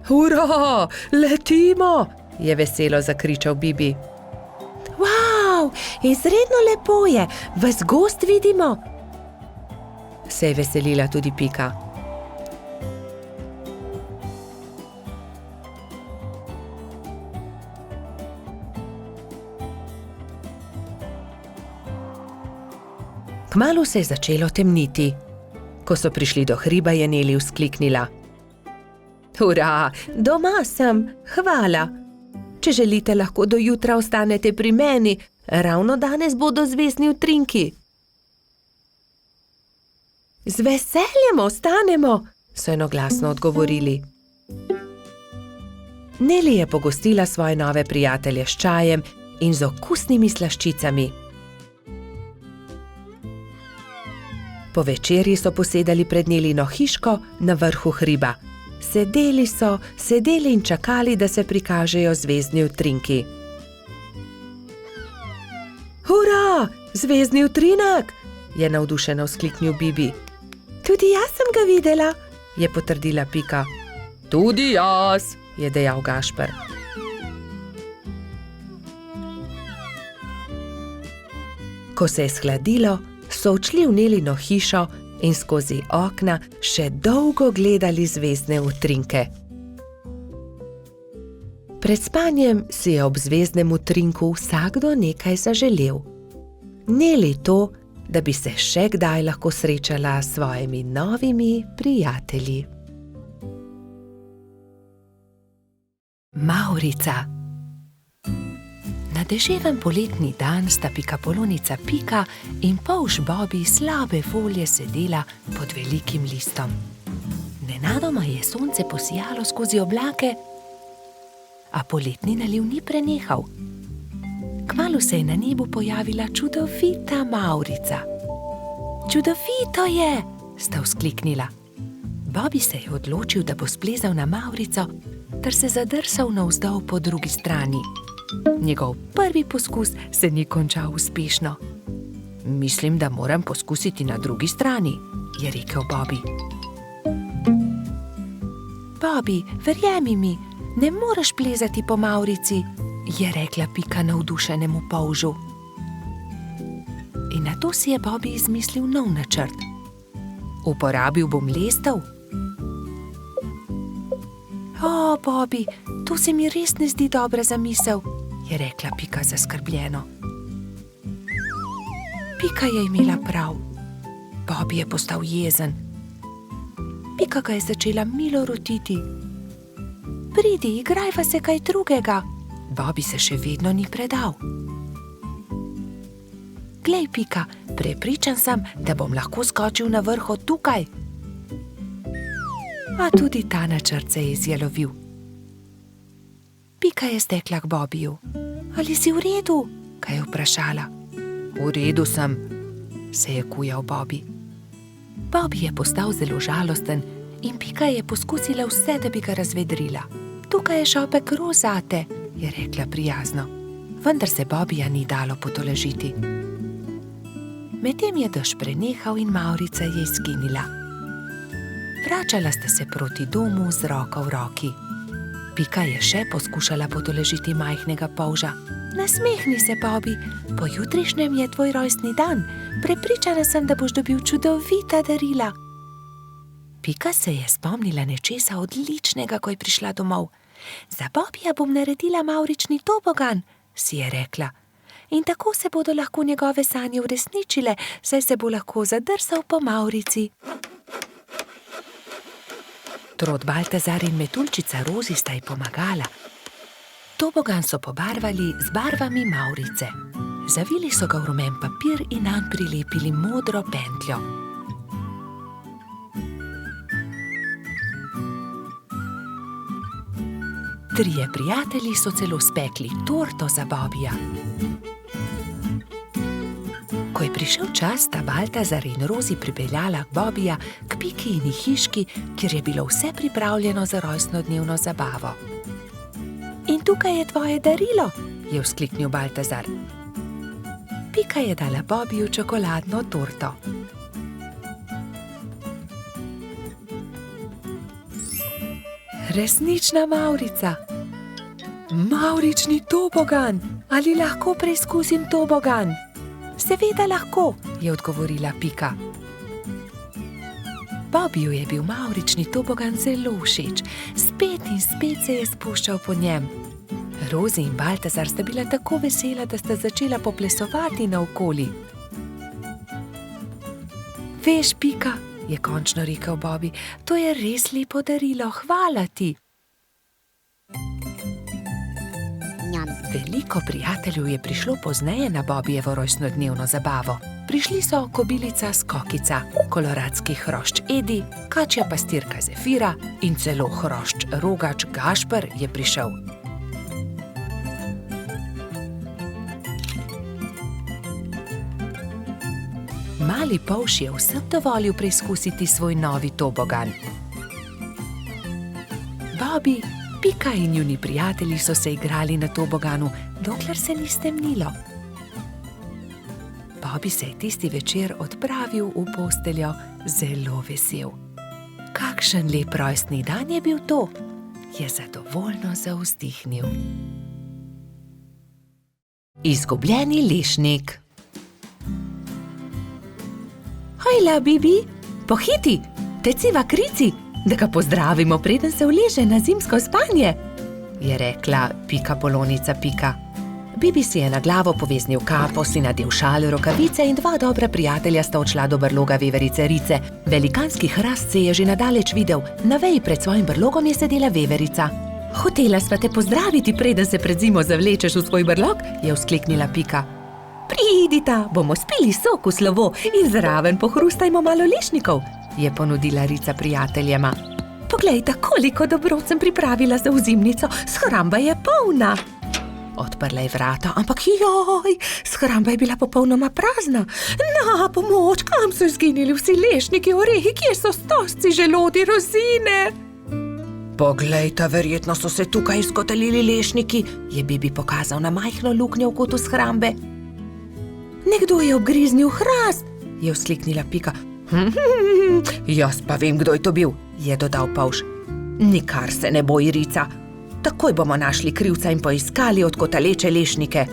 Hurra, letimo, je veselo zakričal Bibi. Wow, izredno lepo je, ves gozd vidimo, se je veselila tudi Pika. Kmalu se je začelo temniti. Ko so prišli do hriba, je Neli vzkliknila. Hurra, doma sem, hvala. Če želite, lahko do jutra ostanete pri meni, ravno danes bodo zvezdni utrinki. Z veseljem ostanemo, so enoglasno odgovorili. Neli je pogostila svoje nove prijatelje s čajem in z okusnimi slaščicami. Po večerji so posedali pred Nelino hiško na vrhu hriba. Sedeli in čakali, da se prikažejo zvezdni utrinki. Hurra, zvezdni utrinek, je navdušeno vzkliknil Bibi. Tudi jaz sem ga videla, je potrdila Pika. Tudi jaz, je dejal Gašper. Ko se je shladilo, so odšli v Nelino hišo in skozi okna še dolgo gledali zvezdne utrinke. Pred spanjem si je ob zvezdnem utrinku vsakdo nekaj zaželel. Neli to, da bi se še kdaj lahko srečala s svojimi novimi prijatelji. Mavrica. Na deževen poletni dan sta pikapolonica Pika in polž Bobi slabe volje sedela pod velikim listom. Nenadoma je sonce posijalo skozi oblake, a poletni naliv ni prenehal. Kmalu se je na nebu pojavila čudovita Mavrica. Čudovito je, sta vzkliknila. Bobi se je odločil, da bo splezal na Mavrico, ter se zadrsal navzdol po drugi strani. Njegov prvi poskus se ni končal uspešno. Mislim, da moram poskusiti na drugi strani, je rekel Bobi. Bobi, verjemi mi, ne moreš plezati po Mavrici, je rekla Pika navdušenemu polžu. In nato si je Bobi izmislil nov načrt. Uporabil bom lestev. O, Bobi, to se mi res ne zdi dobra zamisel, je rekla Pika zaskrbljeno. Pika je imela prav. Bobi je postal jezen. Pika ga je začela milo rotiti. Pridi, igrajva se kaj drugega. Bobi se še vedno ni predal. Glej, Pika, prepričan sem, da bom lahko skočil na vrh od tukaj. A tudi ta načrt se je izjalovil. Pika je stekla k Bobiju. Ali si v redu? Ga je vprašala. V redu sem, se je kujal Bobi. Bobi je postal zelo žalosten in Pika je poskusila vse, da bi ga razvedrila. Tukaj je šopek rož zate, je rekla prijazno. Vendar se Bobija ni dalo potolažiti. Medtem je dež prenehal in Mavrica je izginila. Vračala sta se proti domu z roko v roki. Pika je še poskušala potolažiti majhnega polža. Nasmehni se, Bobi, pojutrišnjem je tvoj rojstni dan. Prepričana sem, da boš dobil čudovita darila. Pika se je spomnila nečesa odličnega, ko je prišla domov. Za Bobija bom naredila mavrični tobogan, si je rekla. In tako se bodo lahko njegove sanje uresničile, saj se bo lahko zadrsal po Mavrici. Trod Baltazar in metuljčica Rozi sta ji pomagala. Tobogan so pobarvali z barvami Mavrice. Zavili so ga v rumen papir in nanj prilepili modro pentljo. Trije prijatelji so celo spekli torto za Bobija. Ko je prišel čas, sta Baltazar in Rozi pripeljala Bobija k Pikini hiški, kjer je bilo vse pripravljeno za rojstnodnevno zabavo. In tukaj je tvoje darilo, je vzkliknil Baltazar. Pika je dala Bobiju čokoladno torto. Resnična Mavrica. Mavrični tobogan. Ali lahko preizkusim tobogan? Seveda lahko, je odgovorila Pika. Bobiju je bil mavrični tobogan zelo všeč. Spet in spet se je spuščal po njem. Rozi in Baltazar sta bila tako vesela, da sta začela poplesovati naokoli. Veš, Pika, je končno rekel Bobi, to je res lepo darilo, hvala ti. Veliko prijateljev je prišlo pozneje na Bobijevo rojstnodnevno zabavo. Prišli so kobilica Skokica, koloradski hrošč Edi, kačja pastirka Zefira in celo hrošč Rogač Gašper je prišel. Mali polž je vsem dovolil preizkusiti svoj novi tobogan. Bobi, Pika in njuni prijatelji so se igrali na toboganu, dokler se ni stemnilo. Bobi se je tisti večer odpravil v posteljo zelo vesel. Kakšen lep rojstni dan je bil to, je zadovoljno zavzdihnil. Izgubljeni lešnik. Hojla, Bibi, pohiti, teciva krici, da ga pozdravimo, preden se uleže na zimsko spanje, je rekla Pika Polonica Pika. Bibi si je na glavo poveznil kapo, si nadel šal, rokavice in dva dobra prijatelja sta odšla do brloga veverice Rice. Velikanski hrast se je že nadaleč videl, na veji pred svojim brlogom je sedela veverica. Hotela sva te pozdraviti, preden se pred zimo zavlečeš v svoj brlog, je vzkliknila Pika. Pridita, bomo spili sok v slovo in zraven pohrustajmo malo lešnikov, je ponudila Rica prijateljema. Poglejta, koliko dobrot sem pripravila za ozimnico, shramba je polna. Odprla je vrata, ampak joj, shramba je bila popolnoma prazna. Na pomoč, kam so izginili vsi lešniki, orehi, kje so stosci, želodi, rozine? Poglejta, verjetno so se tukaj izkotalili lešniki, je Bibi pokazal na majhno luknjo v kotu shrambe. Nekdo je obgriznil hrast, je vzkliknila Pika. Jaz pa vem, kdo je to bil, je dodal Pavš. Nikar se ne boj, Rica. Takoj bomo našli krivca in poiskali odkotaleče lešnike.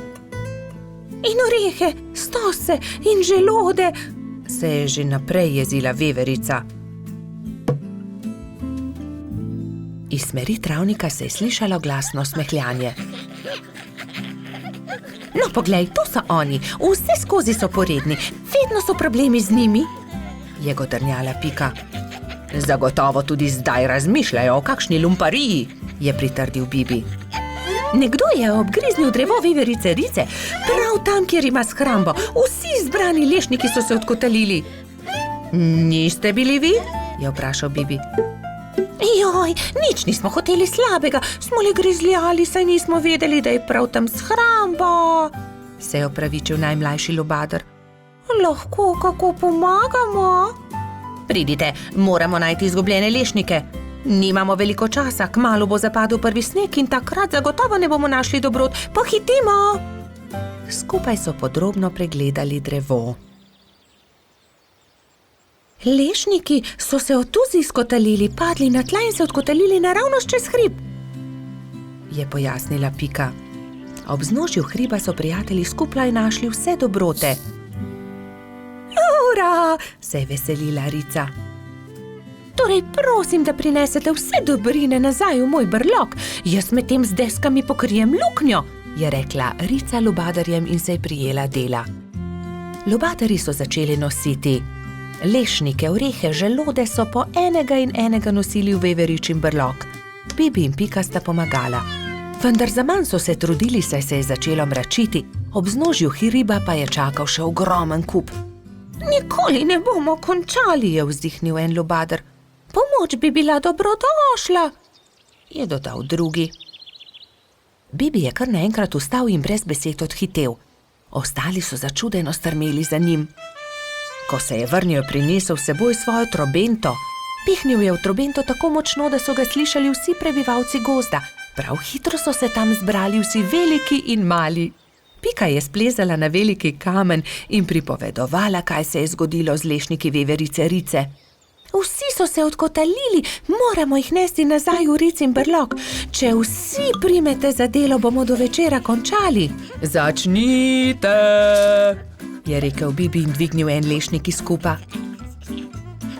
In orehe, stose in želode, se je že naprej jezila veverica. Iz smeri travnika se je slišalo glasno smehljanje. No, poglej, to so oni, vse skozi so poredni, vedno so problemi z njimi, je godrnjala Pika. Zagotovo tudi zdaj razmišljajo o kakšni lumpariji, je pritrdil Bibi. Nekdo je obgriznil drevo veverice Rice, prav tam, kjer ima shrambo. Vsi zbrani lešniki so se odkotalili. Niste bili vi? Je vprašal Bibi. Joj, nič nismo hoteli slabega, smo le grizljali, saj nismo vedeli, da je prav tam shramba, se je opravičil najmlajši lubadar. Lahko kako pomagamo? Pridite, moramo najti izgubljene lešnike. Nimamo veliko časa, kmalu bo zapadel prvi sneg in takrat zagotovo ne bomo našli dobrot. Pohitimo! Skupaj so podrobno pregledali drevo. Lešniki so se od tuzi izkotalili, padli na tla in se odkotalili naravnost čez hrib, je pojasnila Pika. Ob vznožju hriba so prijatelji skupaj našli vse dobrote. Ura, se je veselila Rica. Torej prosim, da prinesete vse dobrine nazaj v moj brlog, jaz medtem z deskami pokrijem luknjo, je rekla Rica lubadarjem in se je prijela dela. Lubadarji so začeli nositi lešnike, orehe, želode so po enega in enega nosili v veveričin brlog. Bibi in Pika sta pomagala. Vendar zaman so se trudili, saj se je začelo mračiti, ob vznožju hriba pa je čakal še ogromen kup. Nikoli ne bomo končali, je vzdihnil en lubadar. Pomoč bi bila dobrodošla, je dodal drugi. Bibi je kar naenkrat vstal in brez besed odhitel. Ostali so začudeno strmeli za njim. Ko se je vrnil, prinesel s seboj svojo trobento. Pihnil je v trobento tako močno, da so ga slišali vsi prebivalci gozda. Prav hitro so se tam zbrali vsi veliki in mali. Pika je splezala na veliki kamen in pripovedovala, kaj se je zgodilo z lešniki veverice Rice. Vsi so se odkotalili, moramo jih nesti nazaj v Ricin brlog. Če vsi primete za delo, bomo do večera končali. Začnite, je rekel Bibi in dvignil en lešnik iz kupa.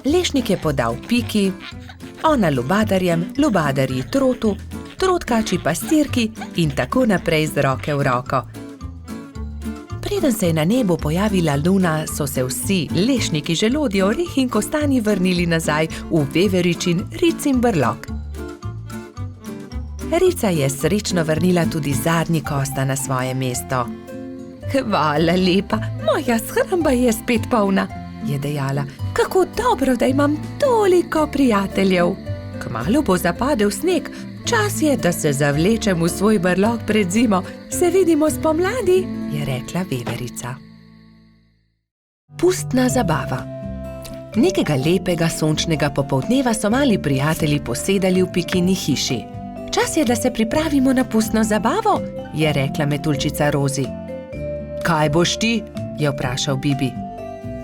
Lešnik je podal Piki, ona lubadarjem, lubadarji trotu, trotkači pastirki in tako naprej z roke v roko. Preden se je na nebu pojavila luna, so se vsi lešniki, želodje, orehi in kostanji vrnili nazaj v veveričin Ricin brlog. Rica je srečno vrnila tudi zadnji kosta na svoje mesto. Hvala lepa, moja shramba je spet polna, je dejala. Kako dobro, da imam toliko prijateljev. Kmalu bo zapadel sneg, čas je, da se zavlečem v svoj brlog pred zimo. Se vidimo spomladi, je rekla veverica. Pustna zabava. Nekega lepega sončnega popoldneva so mali prijatelji posedali v Pikini hiši. Čas je, da se pripravimo na pustno zabavo, je rekla metuljčica Rozi. Kaj boš ti? Je vprašal Bibi.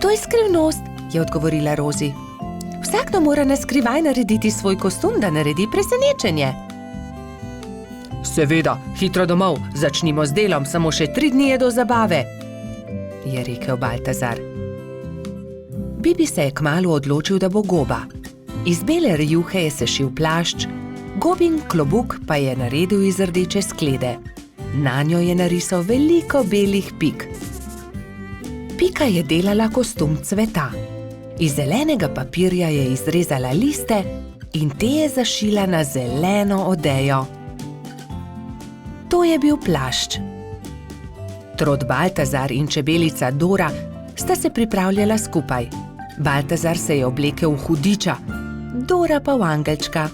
To je skrivnost, je odgovorila Rozi. Vsakdo mora na skrivaj narediti svoj kostum, da naredi presenečenje. Seveda, hitro domov, začnimo z delom, samo še 3 dni je do zabave, je rekel Baltazar. Bibi se je kmalu odločil, da bo goba. Iz bele rjuhe je sešil plašč, Gobin klobuk pa je naredil iz rdeče sklede. Nanjo je narisal veliko belih pik. Pika je delala kostum cveta. Iz zelenega papirja je izrezala liste in te je zašila na zeleno odejo. To je bil plašč. Trod Baltazar in čebelica Dora sta se pripravljala skupaj. Baltazar se je oblekel v hudiča, Dora pa v angelčka.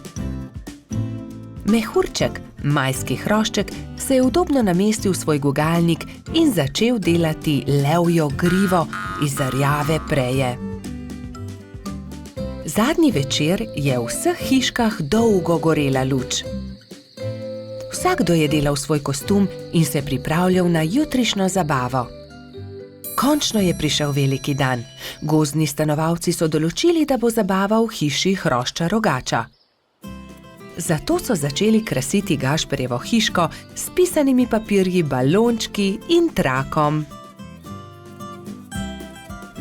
Mehurček, majski hrošček, se je udobno namestil v svoj gugalnik in začel delati levjo grivo iz rjave preje. Zadnji večer je v vseh hiškah dolgo gorela luč. Vsakdo je delal svoj kostum in se pripravljal na jutrišnjo zabavo. Končno je prišel veliki dan. Gozdni stanovalci so določili, da bo zabava v hiši hrošča Rogača. Zato so začeli krasiti Gašperjevo hiško s pisanimi papirji, balončki in trakom.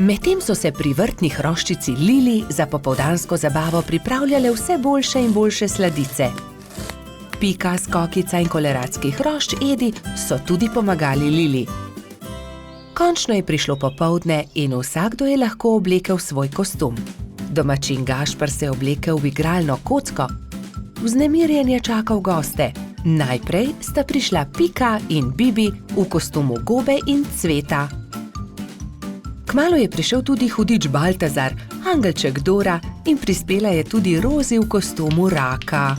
Medtem so se pri vrtni hroščici Lili za popoldansko zabavo pripravljale vse boljše in boljše sladice. Pika, Skokica in koleratski hrošč Edi so tudi pomagali Lili. Končno je prišlo popoldne in vsakdo je lahko oblekel svoj kostum. Domačin Gašper se je oblekel v igralno kocko. Vznemirjen je čakal goste. Najprej sta prišla Pika in Bibi v kostumu gobe in cveta. Kmalu je prišel tudi hudič Baltazar, angelček Dora in prispela je tudi Rozi v kostumu raka.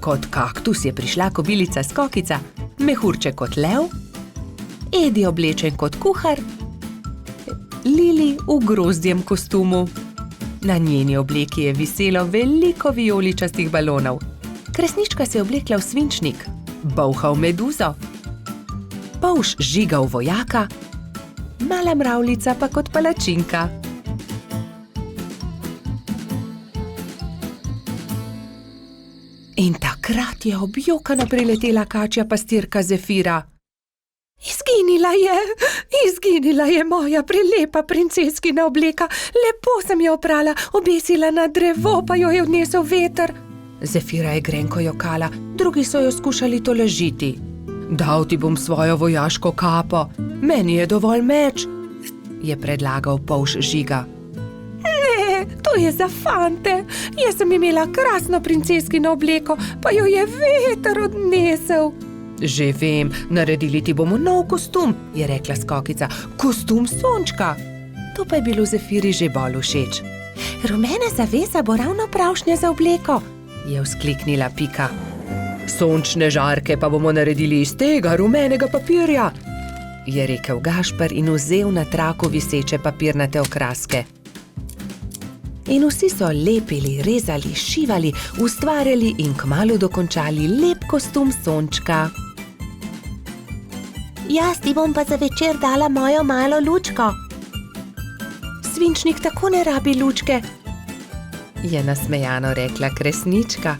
Kot kaktus je prišla kobilica Skokica, mehurček kot lev, Edi oblečen kot kuhar, Lili v grozdjem kostumu. Na njeni obleki je viselo veliko vijoličastih balonov. Kresnička se je oblekla v svinčnik, Bolha v meduzo, Polž Žiga v vojaka, Mala mravljica pa kot palačinka. In takrat je objokano priletela kačja pastirka Zefira. Izginila je moja prelepa princeskina obleka. Lepo sem jo oprala, obesila na drevo, pa jo je odnesel veter. Zefira je grenko jokala, drugi so jo skušali tolažiti. Dal ti bom svojo vojaško kapo, meni je dovolj meč, je predlagal Polž Žiga. Ne, to je za fante. Jaz sem imela krasno princeskino obleko, pa jo je veter odnesel. Že vem, naredili ti bomo nov kostum, je rekla Skokica. Kostum sončka. To pa je bilo Zefiri že bolj všeč. Rumena zavesa bo ravno pravšnja za obleko, je vzkliknila Pika. Sončne žarke pa bomo naredili iz tega rumenega papirja, je rekel Gašper in vzel na traku viseče papirnate okraske. In vsi so lepili, rezali, šivali, ustvarjali in kmalu dokončali lep kostum sončka. Jaz ti bom pa za večer dala mojo malo lučko. Svinčnik tako ne rabi lučke, je nasmejano rekla Kresnička.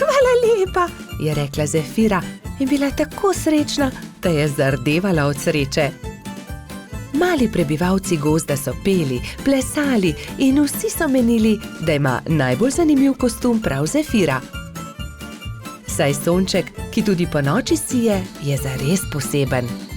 Hvala lepa, je rekla Zefira in bila tako srečna, da je zardevala od sreče. Mali prebivalci gozda so peli, plesali in vsi so menili, da ima najbolj zanimiv kostum prav Zefira. Saj sonček, ki tudi ponoči sije, je zares poseben.